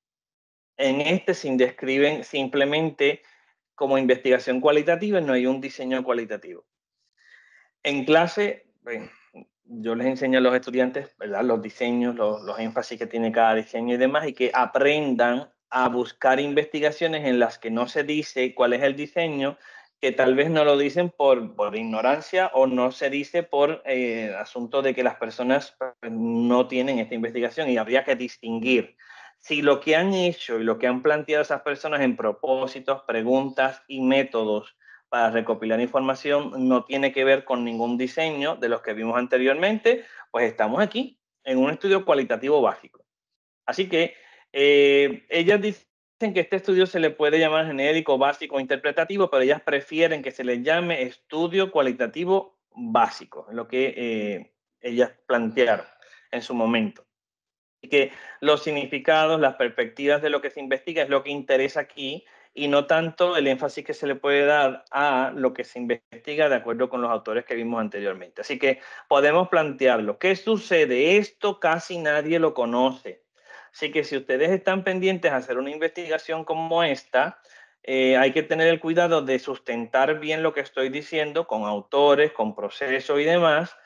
en este se describen simplemente como investigación cualitativa, no hay un diseño cualitativo. En clase, bueno, yo les enseño a los estudiantes, ¿verdad?, los diseños, los énfasis que tiene cada diseño y demás, y que aprendan a buscar investigaciones en las que no se dice cuál es el diseño, que tal vez no lo dicen por ignorancia o no se dice por asunto de que las personas no tienen esta investigación, y habría que distinguir si lo que han hecho y lo que han planteado esas personas en propósitos, preguntas y métodos para recopilar información no tiene que ver con ningún diseño de los que vimos anteriormente, pues estamos aquí en un estudio cualitativo básico. Así que ellas dicen que este estudio se le puede llamar genérico, básico, interpretativo, pero ellas prefieren que se les llame estudio cualitativo básico, lo que ellas plantearon en su momento. Y que los significados, las perspectivas de lo que se investiga es lo que interesa aquí, y no tanto el énfasis que se le puede dar a lo que se investiga de acuerdo con los autores que vimos anteriormente. Así que podemos plantearlo. ¿Qué sucede? Esto casi nadie lo conoce. Así que si ustedes están pendientes a hacer una investigación como esta, hay que tener el cuidado de sustentar bien lo que estoy diciendo con autores, con procesos y demás.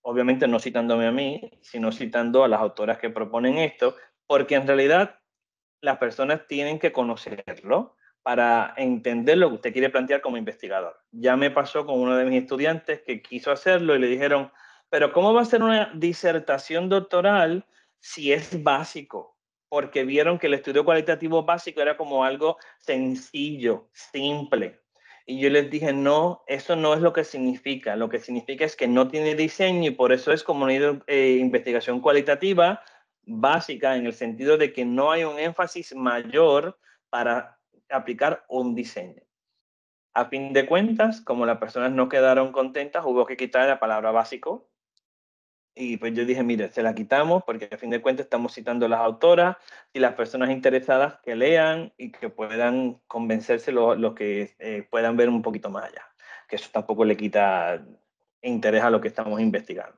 Obviamente no citándome a mí, sino citando a las autoras que proponen esto, porque en realidad las personas tienen que conocerlo para entender lo que usted quiere plantear como investigador. Ya me pasó con uno de mis estudiantes que quiso hacerlo y le dijeron, pero ¿cómo va a ser una disertación doctoral si es básico? Porque vieron que el estudio cualitativo básico era como algo sencillo, simple. Y yo les dije, no, eso no es lo que significa. Lo que significa es que no tiene diseño, y por eso es como una investigación cualitativa básica, en el sentido de que no hay un énfasis mayor para aplicar un diseño. A fin de cuentas, como las personas no quedaron contentas, hubo que quitar la palabra básico. Y pues yo dije, mire, se la quitamos porque a fin de cuentas estamos citando a las autoras y las personas interesadas que lean y que puedan convencerse los que puedan ver un poquito más allá. Que eso tampoco le quita interés a lo que estamos investigando.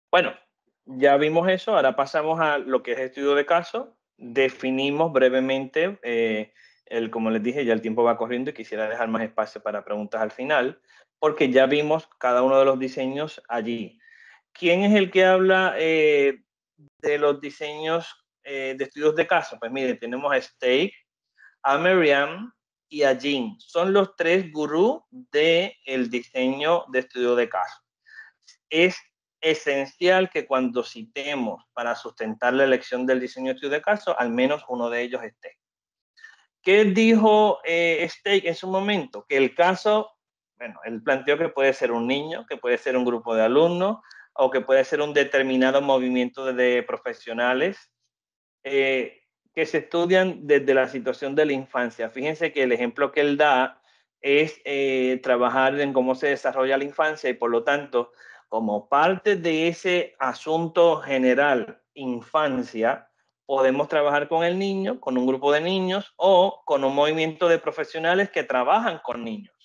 Bueno, ya vimos eso, ahora pasamos a lo que es estudio de caso. Definimos brevemente, como les dije, ya el tiempo va corriendo y quisiera dejar más espacio para preguntas al final, porque ya vimos cada uno de los diseños allí. ¿Quién es el que habla de los diseños de estudios de caso? Pues mire, tenemos a Steig, a Merian y a Jean. Son los tres gurús del diseño de estudio de caso. Es esencial que cuando citemos para sustentar la elección del diseño de estudio de caso, al menos uno de ellos esté. ¿Qué dijo Steig en su momento? Que el caso, bueno, él planteó que puede ser un niño, que puede ser un grupo de alumnos, o que puede ser un determinado movimiento de profesionales que se estudian desde la situación de la infancia. Fíjense que el ejemplo que él da es trabajar en cómo se desarrolla la infancia y por lo tanto, como parte de ese asunto general, infancia, podemos trabajar con el niño, con un grupo de niños o con un movimiento de profesionales que trabajan con niños.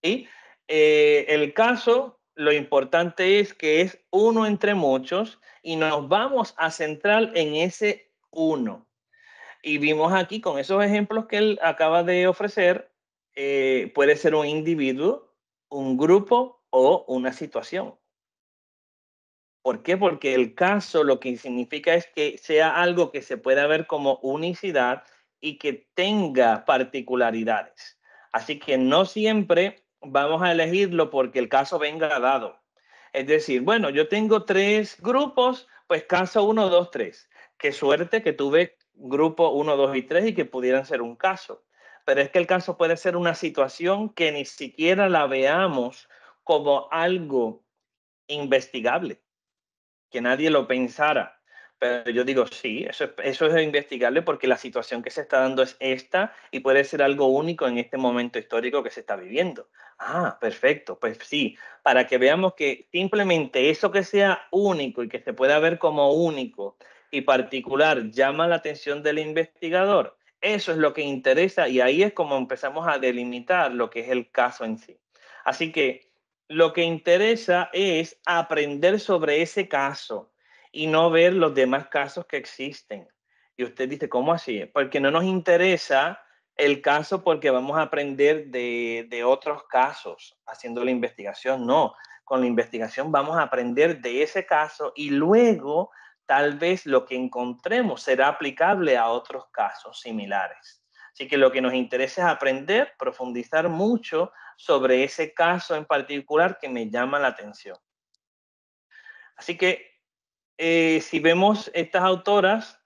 Y el caso, lo importante es que es uno entre muchos y nos vamos a centrar en ese uno. Y vimos aquí con esos ejemplos que él acaba de ofrecer, puede ser un individuo, un grupo o una situación. ¿Por qué? Porque el caso lo que significa es que sea algo que se pueda ver como unicidad y que tenga particularidades. Así que no siempre vamos a elegirlo porque el caso venga dado. Es decir, bueno, yo tengo 3 grupos, pues caso 1, 2, 3. Qué suerte que tuve grupo 1, 2 y 3 y que pudieran ser un caso. Pero es que el caso puede ser una situación que ni siquiera la veamos como algo investigable, que nadie lo pensara. Pero yo digo, sí, eso es investigable porque la situación que se está dando es esta y puede ser algo único en este momento histórico que se está viviendo. Ah, perfecto, pues sí, para que veamos que simplemente eso que sea único y que se pueda ver como único y particular llama la atención del investigador. Eso es lo que interesa y ahí es como empezamos a delimitar lo que es el caso en sí. Así que lo que interesa es aprender sobre ese caso y no ver los demás casos que existen. Y usted dice, ¿cómo así? Porque no nos interesa el caso porque vamos a aprender de otros casos haciendo la investigación. No, con la investigación vamos a aprender de ese caso y luego tal vez lo que encontremos será aplicable a otros casos similares. Así que lo que nos interesa es aprender, profundizar mucho sobre ese caso en particular que me llama la atención. Así que si vemos estas autoras,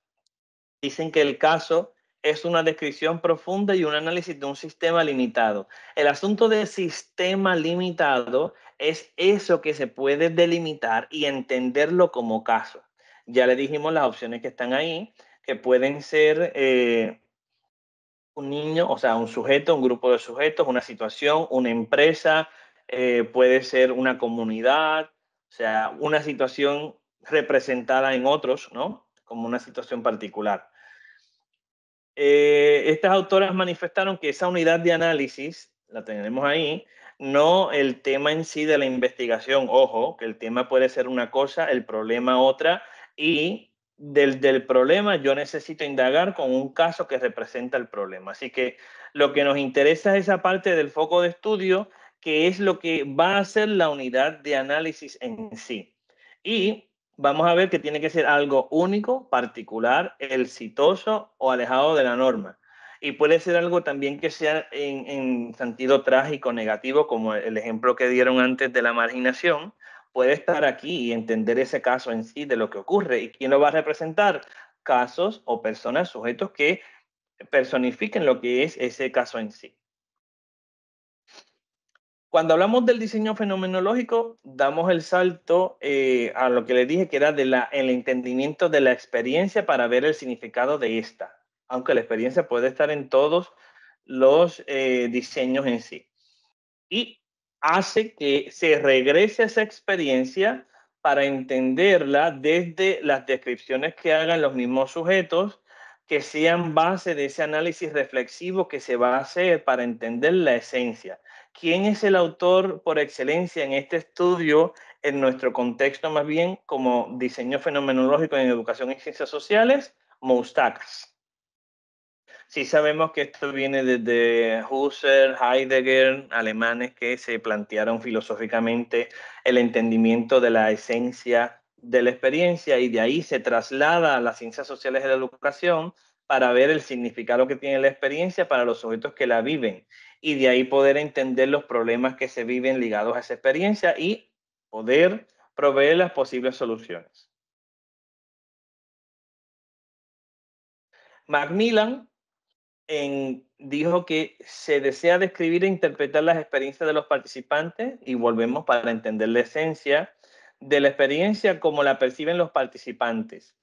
dicen que el caso es una descripción profunda y un análisis de un sistema limitado. El asunto del sistema limitado es eso que se puede delimitar y entenderlo como caso. Ya le dijimos las opciones que están ahí, que pueden ser un niño, o sea, un sujeto, un grupo de sujetos, una situación, una empresa, puede ser una comunidad, o sea, una situación representada en otros, ¿no? Como una situación particular. Estas autoras manifestaron que esa unidad de análisis, la tenemos ahí, no el tema en sí de la investigación. Ojo, que el tema puede ser una cosa, el problema otra, y del problema yo necesito indagar con un caso que representa el problema. Así que lo que nos interesa es esa parte del foco de estudio, que es lo que va a ser la unidad de análisis en sí. Y vamos a ver que tiene que ser algo único, particular, exitoso o alejado de la norma. Y puede ser algo también que sea en sentido trágico, negativo, como el ejemplo que dieron antes de la marginación. Puede estar aquí y entender ese caso en sí de lo que ocurre. ¿Y quién lo va a representar? Casos o personas, sujetos que personifiquen lo que es ese caso en sí. Cuando hablamos del diseño fenomenológico, damos el salto a lo que les dije, que era el entendimiento de la experiencia para ver el significado de esta, aunque la experiencia puede estar en todos los diseños en sí. Y hace que se regrese a esa experiencia para entenderla desde las descripciones que hagan los mismos sujetos, que sean base de ese análisis reflexivo que se va a hacer para entender la esencia. ¿Quién es el autor por excelencia en este estudio, en nuestro contexto más bien como diseño fenomenológico en educación y ciencias sociales? Moustakas. Sí sabemos que esto viene desde Husserl, Heidegger, alemanes que se plantearon filosóficamente el entendimiento de la esencia de la experiencia y de ahí se traslada a las ciencias sociales de la educación para ver el significado que tiene la experiencia para los sujetos que la viven y de ahí poder entender los problemas que se viven ligados a esa experiencia y poder proveer las posibles soluciones. Macmillan dijo que se desea describir e interpretar las experiencias de los participantes y volvemos para entender la esencia de la experiencia como la perciben los participantes,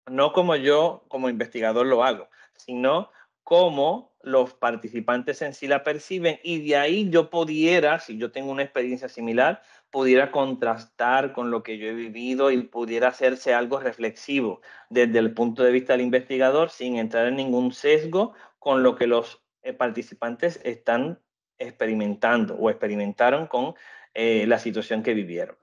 no como yo como investigador lo hago, sino cómo los participantes en sí la perciben, y de ahí yo pudiera, si yo tengo una experiencia similar, pudiera contrastar con lo que yo he vivido y pudiera hacerse algo reflexivo desde el punto de vista del investigador sin entrar en ningún sesgo con lo que los participantes están experimentando o experimentaron con la situación que vivieron.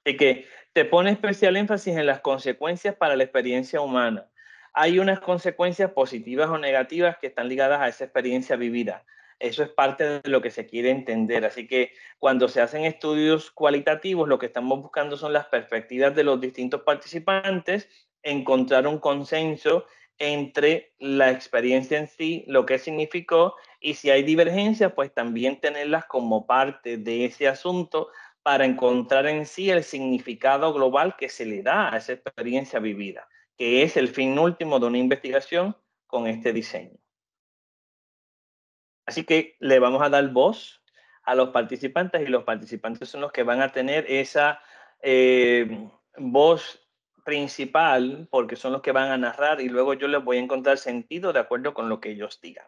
Así que te pone especial énfasis en las consecuencias para la experiencia humana. Hay unas consecuencias positivas o negativas que están ligadas a esa experiencia vivida. Eso es parte de lo que se quiere entender. Así que cuando se hacen estudios cualitativos, lo que estamos buscando son las perspectivas de los distintos participantes, encontrar un consenso entre la experiencia en sí, lo que significó, y si hay divergencias, pues también tenerlas como parte de ese asunto para encontrar en sí el significado global que se le da a esa experiencia vivida, que es el fin último de una investigación con este diseño. Así que le vamos a dar voz a los participantes, y los participantes son los que van a tener esa voz principal, porque son los que van a narrar, y luego yo les voy a encontrar sentido de acuerdo con lo que ellos digan.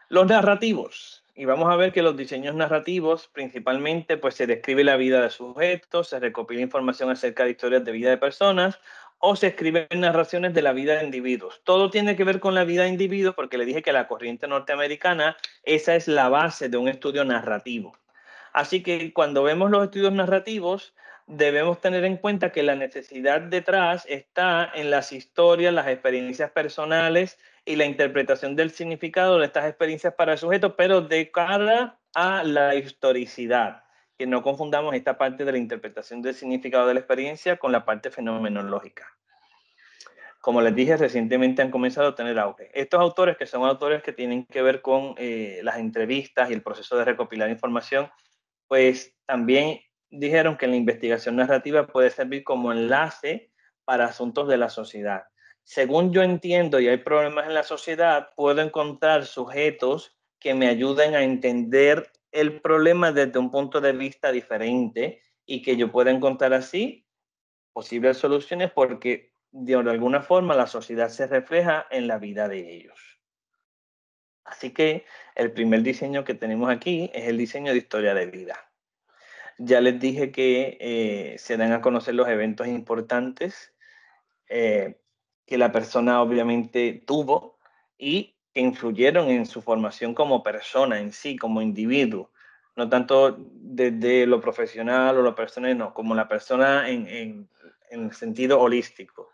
Los narrativos. Y vamos a ver que los diseños narrativos principalmente pues se describe la vida de sujetos, se recopila información acerca de historias de vida de personas o se escriben narraciones de la vida de individuos. Todo tiene que ver con la vida de individuos porque le dije que la corriente norteamericana, esa es la base de un estudio narrativo. Así que cuando vemos los estudios narrativos, debemos tener en cuenta que la necesidad detrás está en las historias, las experiencias personales y la interpretación del significado de estas experiencias para el sujeto, pero de cara a la historicidad. Que no confundamos esta parte de la interpretación del significado de la experiencia con la parte fenomenológica. Como les dije, recientemente han comenzado a tener auge. Estos autores, que son autores que tienen que ver con las entrevistas y el proceso de recopilar información, pues también dijeron que la investigación narrativa puede servir como enlace para asuntos de la sociedad. Según yo entiendo y hay problemas en la sociedad, puedo encontrar sujetos que me ayuden a entender el problema desde un punto de vista diferente y que yo pueda encontrar así posibles soluciones, porque de alguna forma la sociedad se refleja en la vida de ellos. Así que el primer diseño que tenemos aquí es el diseño de historia de vida. Ya les dije que se dan a conocer los eventos importantes que la persona obviamente tuvo y que influyeron en su formación como persona en sí, como individuo. No tanto desde lo profesional o lo personal, no, como la persona en el sentido holístico.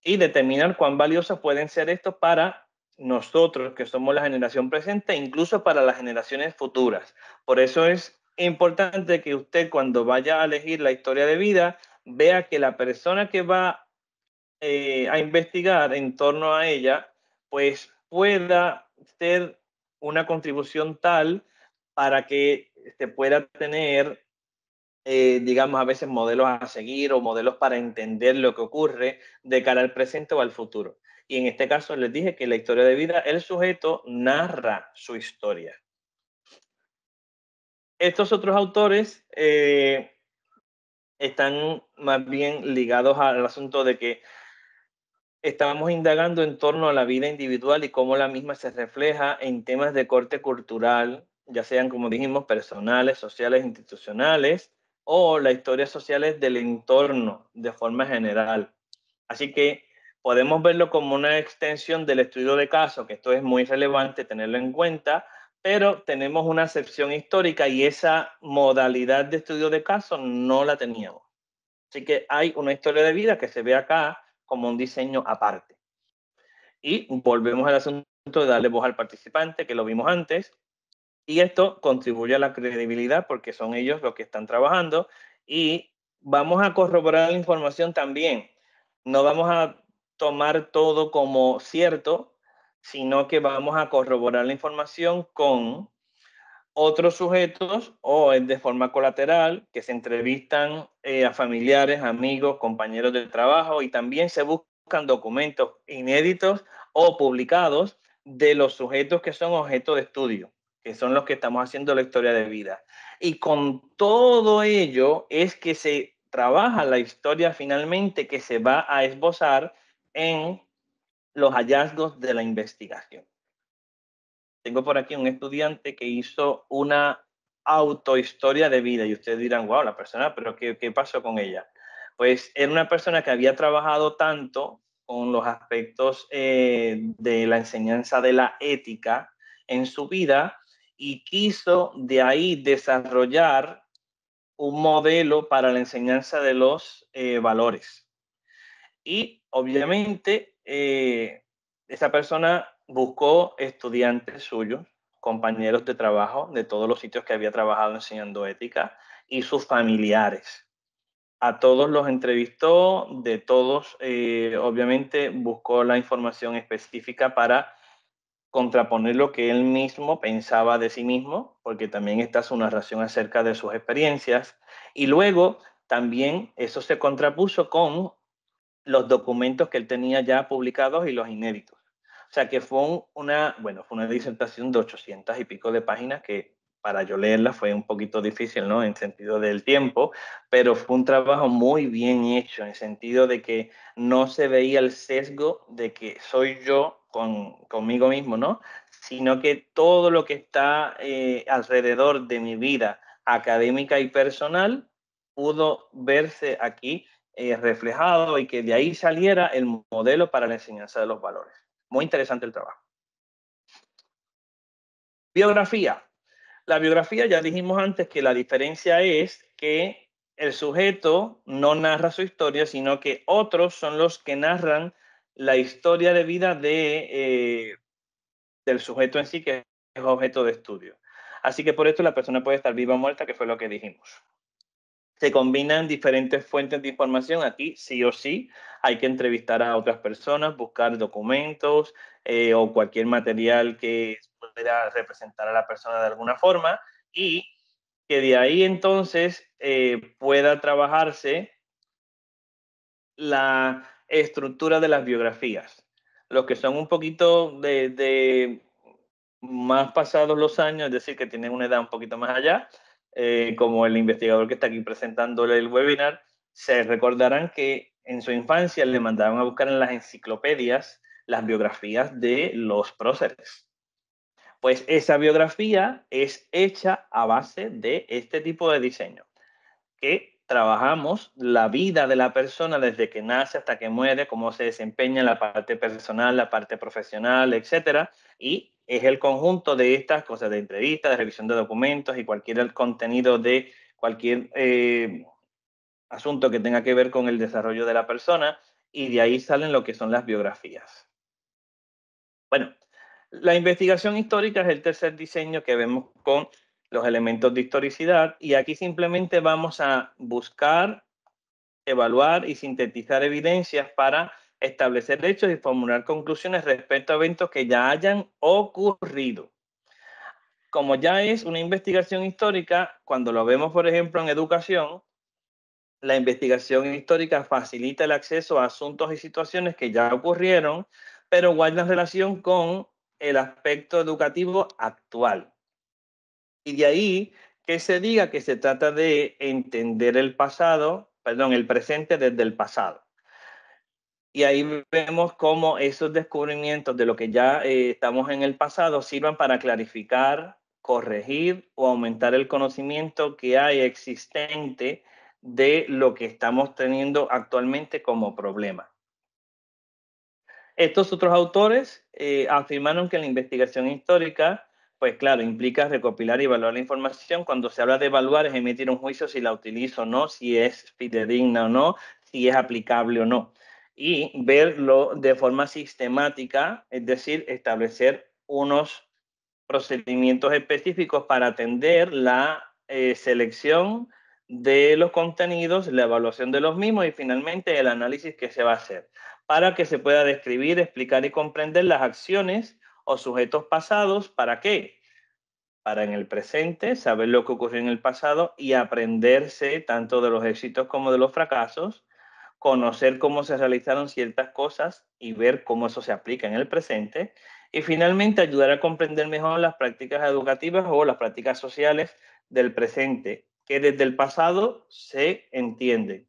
Y determinar cuán valiosos pueden ser estos para nosotros, que somos la generación presente, e incluso para las generaciones futuras. Por eso es importante que usted, cuando vaya a elegir la historia de vida, vea que la persona que va a investigar en torno a ella, pues pueda ser una contribución tal para que se pueda tener, digamos, a veces modelos a seguir o modelos para entender lo que ocurre de cara al presente o al futuro. Y en este caso les dije que la historia de vida, el sujeto narra su historia. Estos otros autores están más bien ligados al asunto de que estamos indagando en torno a la vida individual y cómo la misma se refleja en temas de corte cultural, ya sean, como dijimos, personales, sociales, institucionales, o las historias sociales del entorno de forma general. Así que podemos verlo como una extensión del estudio de caso, que esto es muy relevante tenerlo en cuenta, pero tenemos una acepción histórica y esa modalidad de estudio de caso no la teníamos. Así que hay una historia de vida que se ve acá como un diseño aparte. Y volvemos al asunto de darle voz al participante, que lo vimos antes, y esto contribuye a la credibilidad porque son ellos los que están trabajando, y vamos a corroborar la información también. No vamos a tomar todo como cierto, sino que vamos a corroborar la información con otros sujetos o de forma colateral que se entrevistan a familiares, amigos, compañeros de trabajo, y también se buscan documentos inéditos o publicados de los sujetos que son objeto de estudio, que son los que estamos haciendo la historia de vida. Y con todo ello es que se trabaja la historia finalmente que se va a esbozar en los hallazgos de la investigación. Tengo por aquí un estudiante que hizo una autohistoria de vida y ustedes dirán, wow, la persona, pero ¿qué pasó con ella? Pues era una persona que había trabajado tanto con los aspectos de la enseñanza de la ética en su vida y quiso de ahí desarrollar un modelo para la enseñanza de los valores. Y obviamente esa persona buscó estudiantes suyos, compañeros de trabajo de todos los sitios que había trabajado enseñando ética y sus familiares. A todos los entrevistó, de todos obviamente buscó la información específica para contraponer lo que él mismo pensaba de sí mismo, porque también está su narración acerca de sus experiencias. Y luego también eso se contrapuso con los documentos que él tenía ya publicados y los inéditos. O sea que fue una disertación de 800 y pico de páginas que para yo leerla fue un poquito difícil, ¿no? En sentido del tiempo, pero fue un trabajo muy bien hecho, en sentido de que no se veía el sesgo de que soy yo conmigo mismo, ¿no? Sino que todo lo que está alrededor de mi vida académica y personal pudo verse aquí reflejado y que de ahí saliera el modelo para la enseñanza de los valores. Muy interesante el trabajo. Biografía. La biografía, ya dijimos antes que la diferencia es que el sujeto no narra su historia, sino que otros son los que narran la historia de vida del sujeto en sí, que es objeto de estudio. Así que por esto la persona puede estar viva o muerta, que fue lo que dijimos. Se combinan diferentes fuentes de información. Aquí sí o sí hay que entrevistar a otras personas, buscar documentos o cualquier material que pueda representar a la persona de alguna forma y que de ahí entonces pueda trabajarse la estructura de las biografías. Los que son un poquito de más pasados los años, es decir, que tienen una edad un poquito más allá, como el investigador que está aquí presentándole el webinar, se recordarán que en su infancia le mandaban a buscar en las enciclopedias las biografías de los próceres. Pues esa biografía es hecha a base de este tipo de diseño, que trabajamos la vida de la persona desde que nace hasta que muere, cómo se desempeña en la parte personal, la parte profesional, etcétera, y es el conjunto de estas cosas, de entrevistas, de revisión de documentos y cualquier contenido de cualquier asunto que tenga que ver con el desarrollo de la persona, y de ahí salen lo que son las biografías. Bueno, la investigación histórica es el tercer diseño que vemos con los elementos de historicidad, y aquí simplemente vamos a buscar, evaluar y sintetizar evidencias para establecer hechos y formular conclusiones respecto a eventos que ya hayan ocurrido. Como ya es una investigación histórica, cuando lo vemos, por ejemplo, en educación, la investigación histórica facilita el acceso a asuntos y situaciones que ya ocurrieron, pero guardan relación con el aspecto educativo actual. Y de ahí que se diga que se trata de entender el presente desde el pasado. Y ahí vemos cómo esos descubrimientos de lo que ya estamos en el pasado sirvan para clarificar, corregir o aumentar el conocimiento que hay existente de lo que estamos teniendo actualmente como problema. Estos otros autores afirmaron que la investigación histórica, pues claro, implica recopilar y evaluar la información. Cuando se habla de evaluar es emitir un juicio si la utilizo o no, si es fidedigna o no, si es aplicable o no. Y verlo de forma sistemática, es decir, establecer unos procedimientos específicos para atender la selección de los contenidos, la evaluación de los mismos y finalmente el análisis que se va a hacer para que se pueda describir, explicar y comprender las acciones o sujetos pasados. ¿Para qué? Para en el presente saber lo que ocurrió en el pasado y aprenderse tanto de los éxitos como de los fracasos, conocer cómo se realizaron ciertas cosas y ver cómo eso se aplica en el presente, y finalmente ayudar a comprender mejor las prácticas educativas o las prácticas sociales del presente, que desde el pasado se entienden.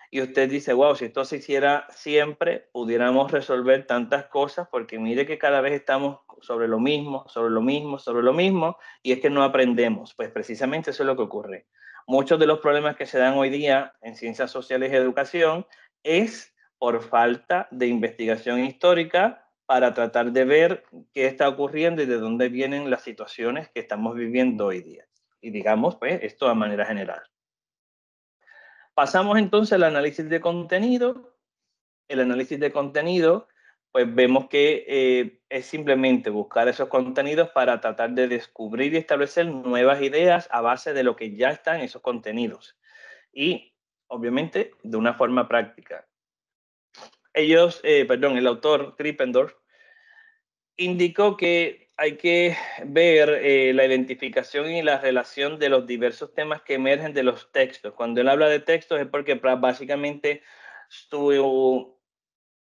y usted dice, wow, si esto se hiciera siempre, pudiéramos resolver tantas cosas, porque mire que cada vez estamos sobre lo mismo, sobre lo mismo, sobre lo mismo, y es que no aprendemos. Pues precisamente eso es lo que ocurre. Muchos de los problemas que se dan hoy día en ciencias sociales y educación es por falta de investigación histórica para tratar de ver qué está ocurriendo y de dónde vienen las situaciones que estamos viviendo hoy día. Y digamos, pues, esto de manera general. Pasamos entonces al análisis de contenido. El análisis de contenido, pues vemos que es simplemente buscar esos contenidos para tratar de descubrir y establecer nuevas ideas a base de lo que ya está en esos contenidos. Y, obviamente, de una forma práctica. El autor Krippendorf indicó que hay que ver la identificación y la relación de los diversos temas que emergen de los textos. Cuando él habla de textos es porque básicamente su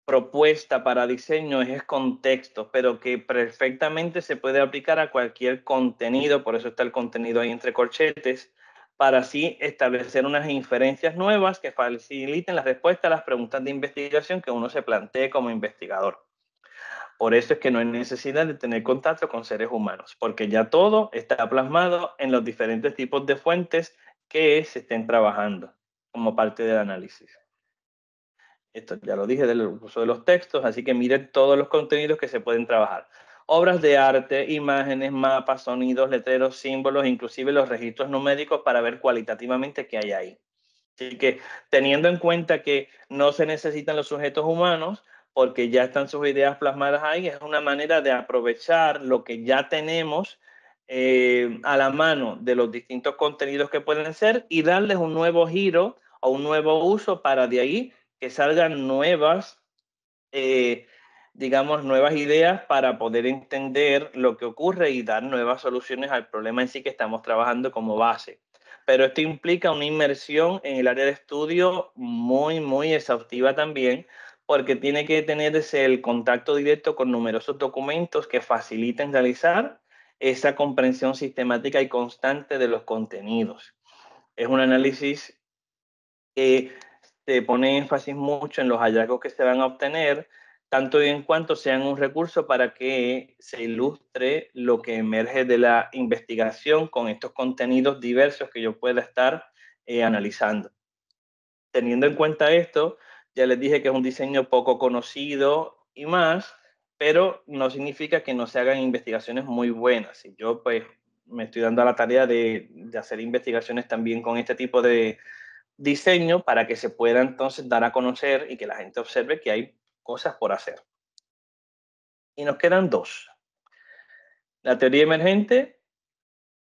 propuesta para diseño es contexto, pero que perfectamente se puede aplicar a cualquier contenido, por eso está el contenido ahí entre corchetes, para así establecer unas inferencias nuevas que faciliten la respuesta a las preguntas de investigación que uno se plantee como investigador. Por eso es que no hay necesidad de tener contacto con seres humanos, porque ya todo está plasmado en los diferentes tipos de fuentes que se estén trabajando como parte del análisis. Esto ya lo dije del uso de los textos, así que miren todos los contenidos que se pueden trabajar. Obras de arte, imágenes, mapas, sonidos, letreros, símbolos, inclusive los registros numéricos para ver cualitativamente qué hay ahí. Así que teniendo en cuenta que no se necesitan los sujetos humanos, porque ya están sus ideas plasmadas ahí, es una manera de aprovechar lo que ya tenemos a la mano de los distintos contenidos que pueden ser y darles un nuevo giro o un nuevo uso para de ahí que salgan nuevas, nuevas ideas para poder entender lo que ocurre y dar nuevas soluciones al problema en sí que estamos trabajando como base. Pero esto implica una inmersión en el área de estudio muy, muy exhaustiva también, porque tiene que tenerse el contacto directo con numerosos documentos que faciliten realizar esa comprensión sistemática y constante de los contenidos. Es un análisis que se pone énfasis mucho en los hallazgos que se van a obtener, tanto y en cuanto sean un recurso para que se ilustre lo que emerge de la investigación con estos contenidos diversos que yo pueda estar analizando. Teniendo en cuenta esto, ya les dije que es un diseño poco conocido y más, pero no significa que no se hagan investigaciones muy buenas. Y yo pues me estoy dando a la tarea de hacer investigaciones también con este tipo de diseño para que se pueda entonces dar a conocer y que la gente observe que hay cosas por hacer. Y nos quedan dos. La teoría emergente,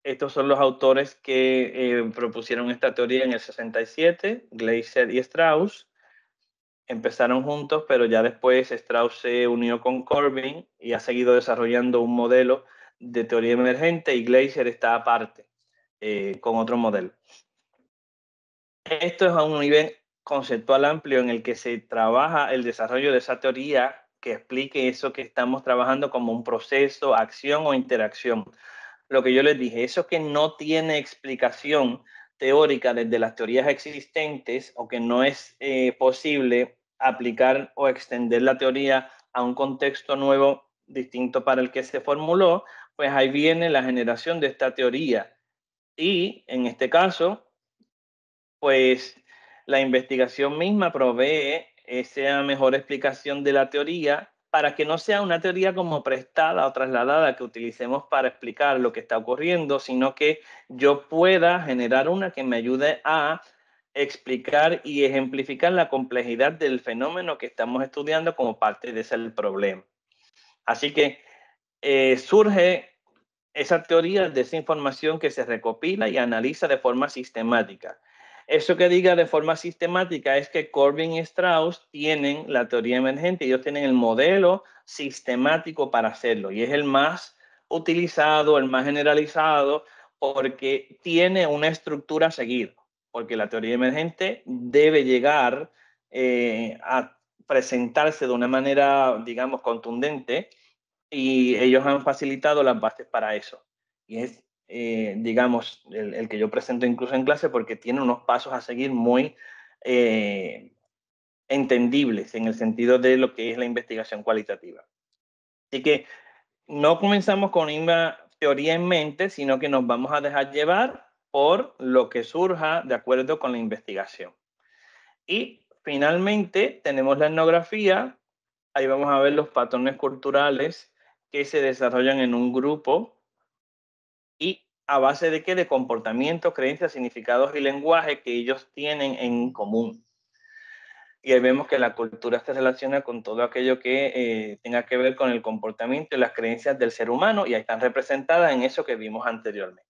estos son los autores que propusieron esta teoría en el 67, Gleiser y Strauss. Empezaron juntos, pero ya después Strauss se unió con Corbin y ha seguido desarrollando un modelo de teoría emergente y Gleiser está aparte con otro modelo. Esto es a un nivel conceptual amplio en el que se trabaja el desarrollo de esa teoría que explique eso que estamos trabajando como un proceso, acción o interacción. Lo que yo les dije, eso que no tiene explicación teórica desde las teorías existentes o que no es posible aplicar o extender la teoría a un contexto nuevo distinto para el que se formuló, pues ahí viene la generación de esta teoría. Y en este caso, pues la investigación misma provee esa mejor explicación de la teoría para que no sea una teoría como prestada o trasladada que utilicemos para explicar lo que está ocurriendo, sino que yo pueda generar una que me ayude a explicar y ejemplificar la complejidad del fenómeno que estamos estudiando como parte de ese problema. Así que surge esa teoría de esa información que se recopila y analiza de forma sistemática. Eso que diga de forma sistemática es que Corbin y Strauss tienen la teoría emergente, ellos tienen el modelo sistemático para hacerlo y es el más utilizado, el más generalizado, porque tiene una estructura a seguir, porque la teoría emergente debe llegar a presentarse de una manera, digamos, contundente y ellos han facilitado las bases para eso. Y es, digamos, el que yo presento incluso en clase porque tiene unos pasos a seguir muy entendibles en el sentido de lo que es la investigación cualitativa. Así que no comenzamos con una teoría en mente, sino que nos vamos a dejar llevar por lo que surja de acuerdo con la investigación. Y finalmente tenemos la etnografía. Ahí vamos a ver los patrones culturales que se desarrollan en un grupo y a base de qué, de comportamiento, creencias, significados y lenguaje que ellos tienen en común. Y ahí vemos que la cultura se relaciona con todo aquello que tenga que ver con el comportamiento y las creencias del ser humano, y ahí están representadas en eso que vimos anteriormente.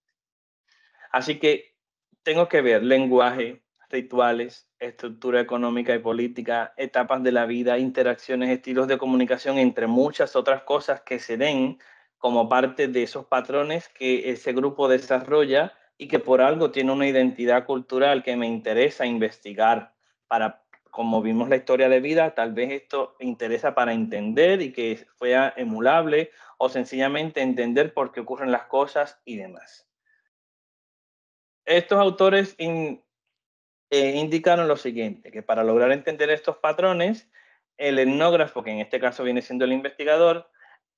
Así que tengo que ver lenguaje, rituales, estructura económica y política, etapas de la vida, interacciones, estilos de comunicación, entre muchas otras cosas que se den como parte de esos patrones que ese grupo desarrolla y que por algo tiene una identidad cultural que me interesa investigar para, como vimos la historia de vida, tal vez esto interesa para entender y que sea emulable o sencillamente entender por qué ocurren las cosas y demás. Estos autores indicaron lo siguiente, que para lograr entender estos patrones, el etnógrafo, que en este caso viene siendo el investigador,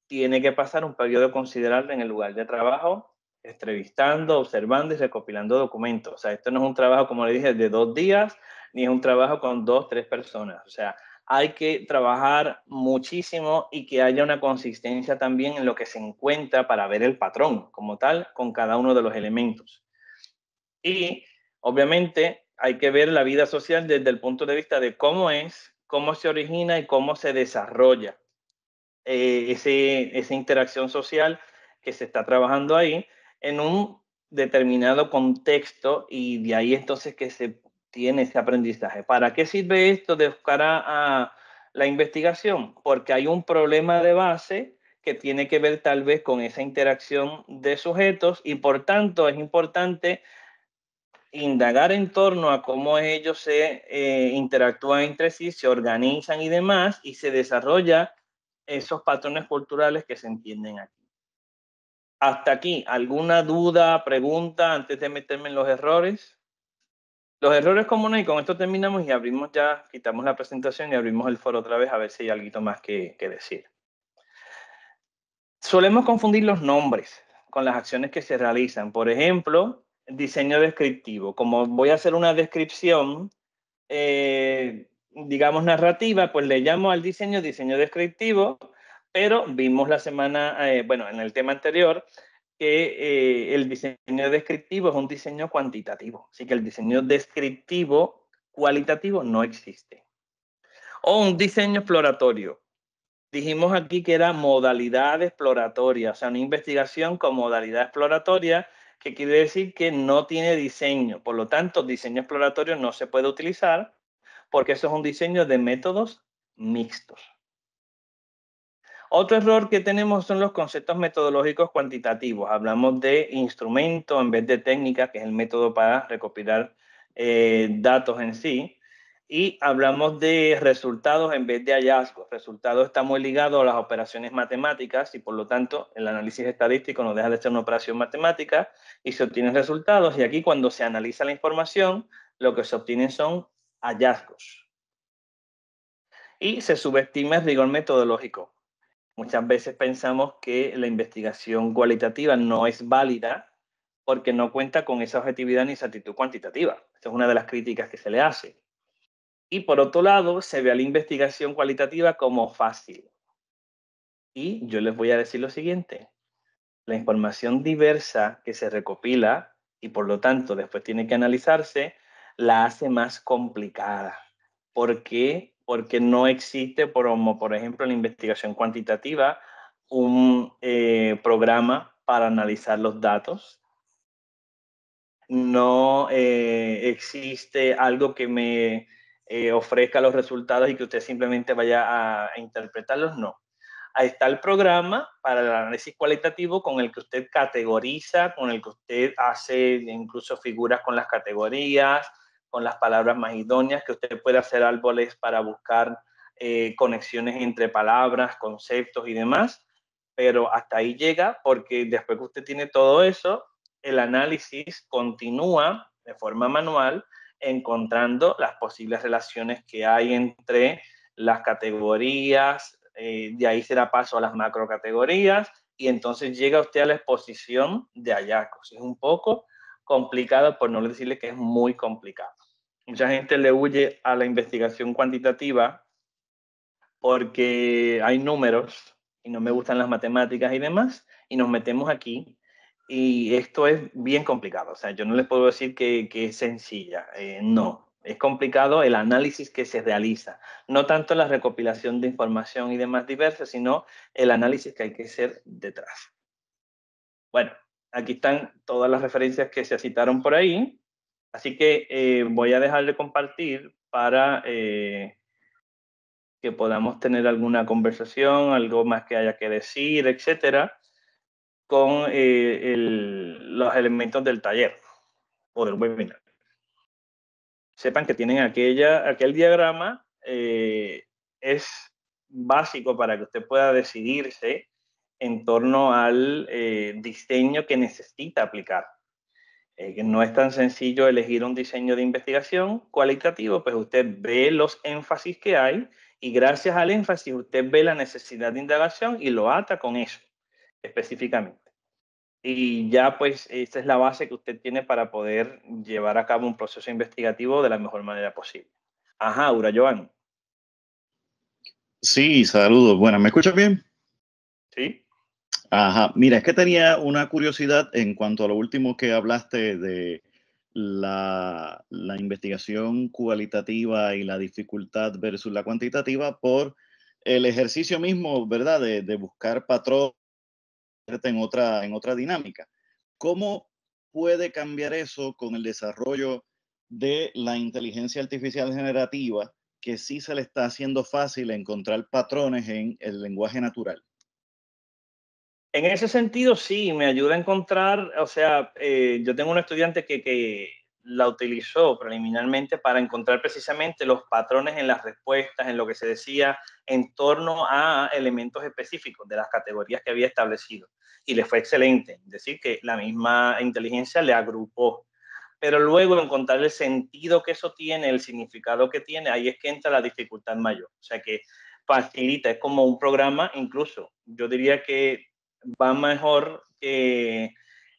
tiene que pasar un periodo considerable en el lugar de trabajo, entrevistando, observando y recopilando documentos. O sea, esto no es un trabajo, como le dije, de 2 días, ni es un trabajo con 2, 3 personas. O sea, hay que trabajar muchísimo y que haya una consistencia también en lo que se encuentra para ver el patrón como tal con cada uno de los elementos. Y obviamente hay que ver la vida social desde el punto de vista de cómo es, cómo se origina y cómo se desarrolla esa interacción social que se está trabajando ahí en un determinado contexto, y de ahí entonces que se tiene ese aprendizaje. ¿Para qué sirve esto de cara a la investigación? Porque hay un problema de base que tiene que ver tal vez con esa interacción de sujetos y por tanto es importante indagar en torno a cómo ellos se interactúan entre sí, se organizan y demás, y se desarrolla esos patrones culturales que se entienden aquí. Hasta aquí, ¿alguna duda, pregunta antes de meterme en los errores? Los errores comunes, y con esto terminamos y abrimos ya, quitamos la presentación y abrimos el foro otra vez a ver si hay algo más que decir. Solemos confundir los nombres con las acciones que se realizan. Por ejemplo, diseño descriptivo. Como voy a hacer una descripción, digamos, narrativa, pues le llamo al diseño descriptivo, pero vimos la semana, bueno, en el tema anterior, que el diseño descriptivo es un diseño cuantitativo. Así que el diseño descriptivo cualitativo no existe. O un diseño exploratorio. Dijimos aquí que era modalidad exploratoria, o sea, una investigación con modalidad exploratoria, que quiere decir que no tiene diseño. Por lo tanto, diseño exploratorio no se puede utilizar porque eso es un diseño de métodos mixtos. Otro error que tenemos son los conceptos metodológicos cuantitativos. Hablamos de instrumento en vez de técnica, que es el método para recopilar datos en sí. Y hablamos de resultados en vez de hallazgos. Resultados está muy ligado a las operaciones matemáticas y por lo tanto el análisis estadístico no deja de ser una operación matemática y se obtienen resultados. Y aquí cuando se analiza la información, lo que se obtienen son hallazgos. Y se subestima el rigor metodológico. Muchas veces pensamos que la investigación cualitativa no es válida porque no cuenta con esa objetividad ni exactitud cuantitativa. Esta es una de las críticas que se le hace. Y por otro lado, se ve a la investigación cualitativa como fácil. Y yo les voy a decir lo siguiente. La información diversa que se recopila y por lo tanto después tiene que analizarse, la hace más complicada. ¿Por qué? Porque no existe, como por ejemplo en la investigación cuantitativa, un programa para analizar los datos. No existe algo que me ofrezca los resultados y que usted simplemente vaya a interpretarlos, no. Ahí está el programa para el análisis cualitativo con el que usted categoriza, con el que usted hace incluso figuras con las categorías, con las palabras más idóneas, que usted puede hacer árboles para buscar conexiones entre palabras, conceptos y demás, pero hasta ahí llega porque después que usted tiene todo eso, el análisis continúa de forma manual encontrando las posibles relaciones que hay entre las categorías, de ahí se da paso a las macrocategorías y entonces llega usted a la exposición de hallazgos. Es un poco complicado, por no decirle que es muy complicado. Mucha gente le huye a la investigación cuantitativa porque hay números y no me gustan las matemáticas y demás, y nos metemos aquí y esto es bien complicado. O sea, yo no les puedo decir que es sencilla, no. Es complicado el análisis que se realiza, no tanto la recopilación de información y demás diversas, sino el análisis que hay que hacer detrás. Bueno, aquí están todas las referencias que se citaron por ahí, así que voy a dejar de compartir para que podamos tener alguna conversación, algo más que haya que decir, etcétera, con los elementos del taller o del webinar. Sepan que tienen aquel diagrama, es básico para que usted pueda decidirse en torno al diseño que necesita aplicar. Que no es tan sencillo elegir un diseño de investigación cualitativo, pues usted ve los énfasis que hay y gracias al énfasis usted ve la necesidad de indagación y lo ata con eso específicamente. Y ya pues esta es la base que usted tiene para poder llevar a cabo un proceso investigativo de la mejor manera posible. Ajá, Aura Joan. Sí, saludos. Bueno, ¿me escuchas bien? Sí. Ajá, mira, es que tenía una curiosidad en cuanto a lo último que hablaste de la investigación cualitativa y la dificultad versus la cuantitativa por el ejercicio mismo, ¿verdad? De buscar patrones en otra dinámica. ¿Cómo puede cambiar eso con el desarrollo de la inteligencia artificial generativa, que sí se le está haciendo fácil encontrar patrones en el lenguaje natural? En ese sentido, sí, me ayuda a encontrar, o sea, yo tengo un estudiante que la utilizó preliminarmente para encontrar precisamente los patrones en las respuestas, en lo que se decía en torno a elementos específicos de las categorías que había establecido. Y le fue excelente, es decir, que la misma inteligencia le agrupó. Pero luego encontrar el sentido que eso tiene, el significado que tiene, ahí es que entra la dificultad mayor. O sea que facilita, es como un programa, incluso yo diría que va mejor que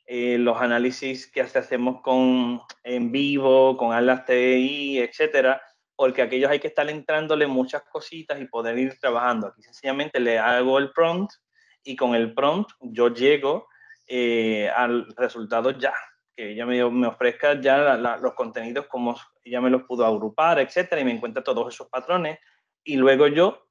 los análisis que hacemos en vivo, con Atlas TI, etcétera, porque aquellos hay que estar entrándole muchas cositas y poder ir trabajando. Aquí sencillamente le hago el prompt y con el prompt yo llego al resultado ya, que ella me ofrezca ya los contenidos como ella me los pudo agrupar, etcétera, y me encuentra todos esos patrones y luego yo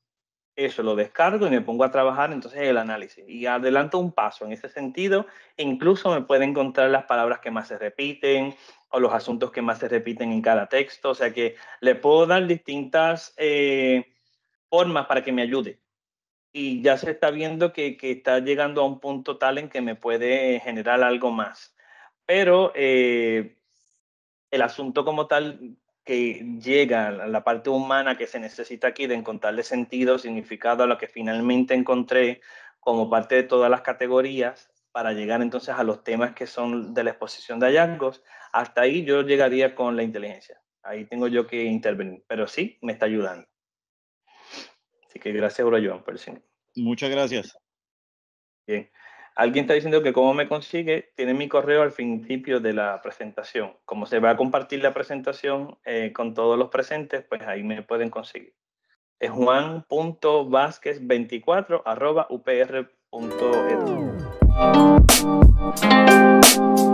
eso lo descargo y me pongo a trabajar entonces el análisis y adelanto un paso en ese sentido. Incluso me puede encontrar las palabras que más se repiten o los asuntos que más se repiten en cada texto, o sea que le puedo dar distintas formas para que me ayude y ya se está viendo que está llegando a un punto tal en que me puede generar algo más, pero el asunto como tal que llega a la parte humana que se necesita aquí de encontrarle sentido, significado a lo que finalmente encontré como parte de todas las categorías para llegar entonces a los temas que son de la exposición de hallazgos, hasta ahí yo llegaría con la inteligencia. Ahí tengo yo que intervenir, pero sí me está ayudando. Así que gracias, Joan, por decirme. Muchas gracias. Bien. Alguien está diciendo que cómo me consigue, tiene mi correo al principio de la presentación. Como se va a compartir la presentación con todos los presentes, pues ahí me pueden conseguir. Es juan.vasquez24@upr.edu.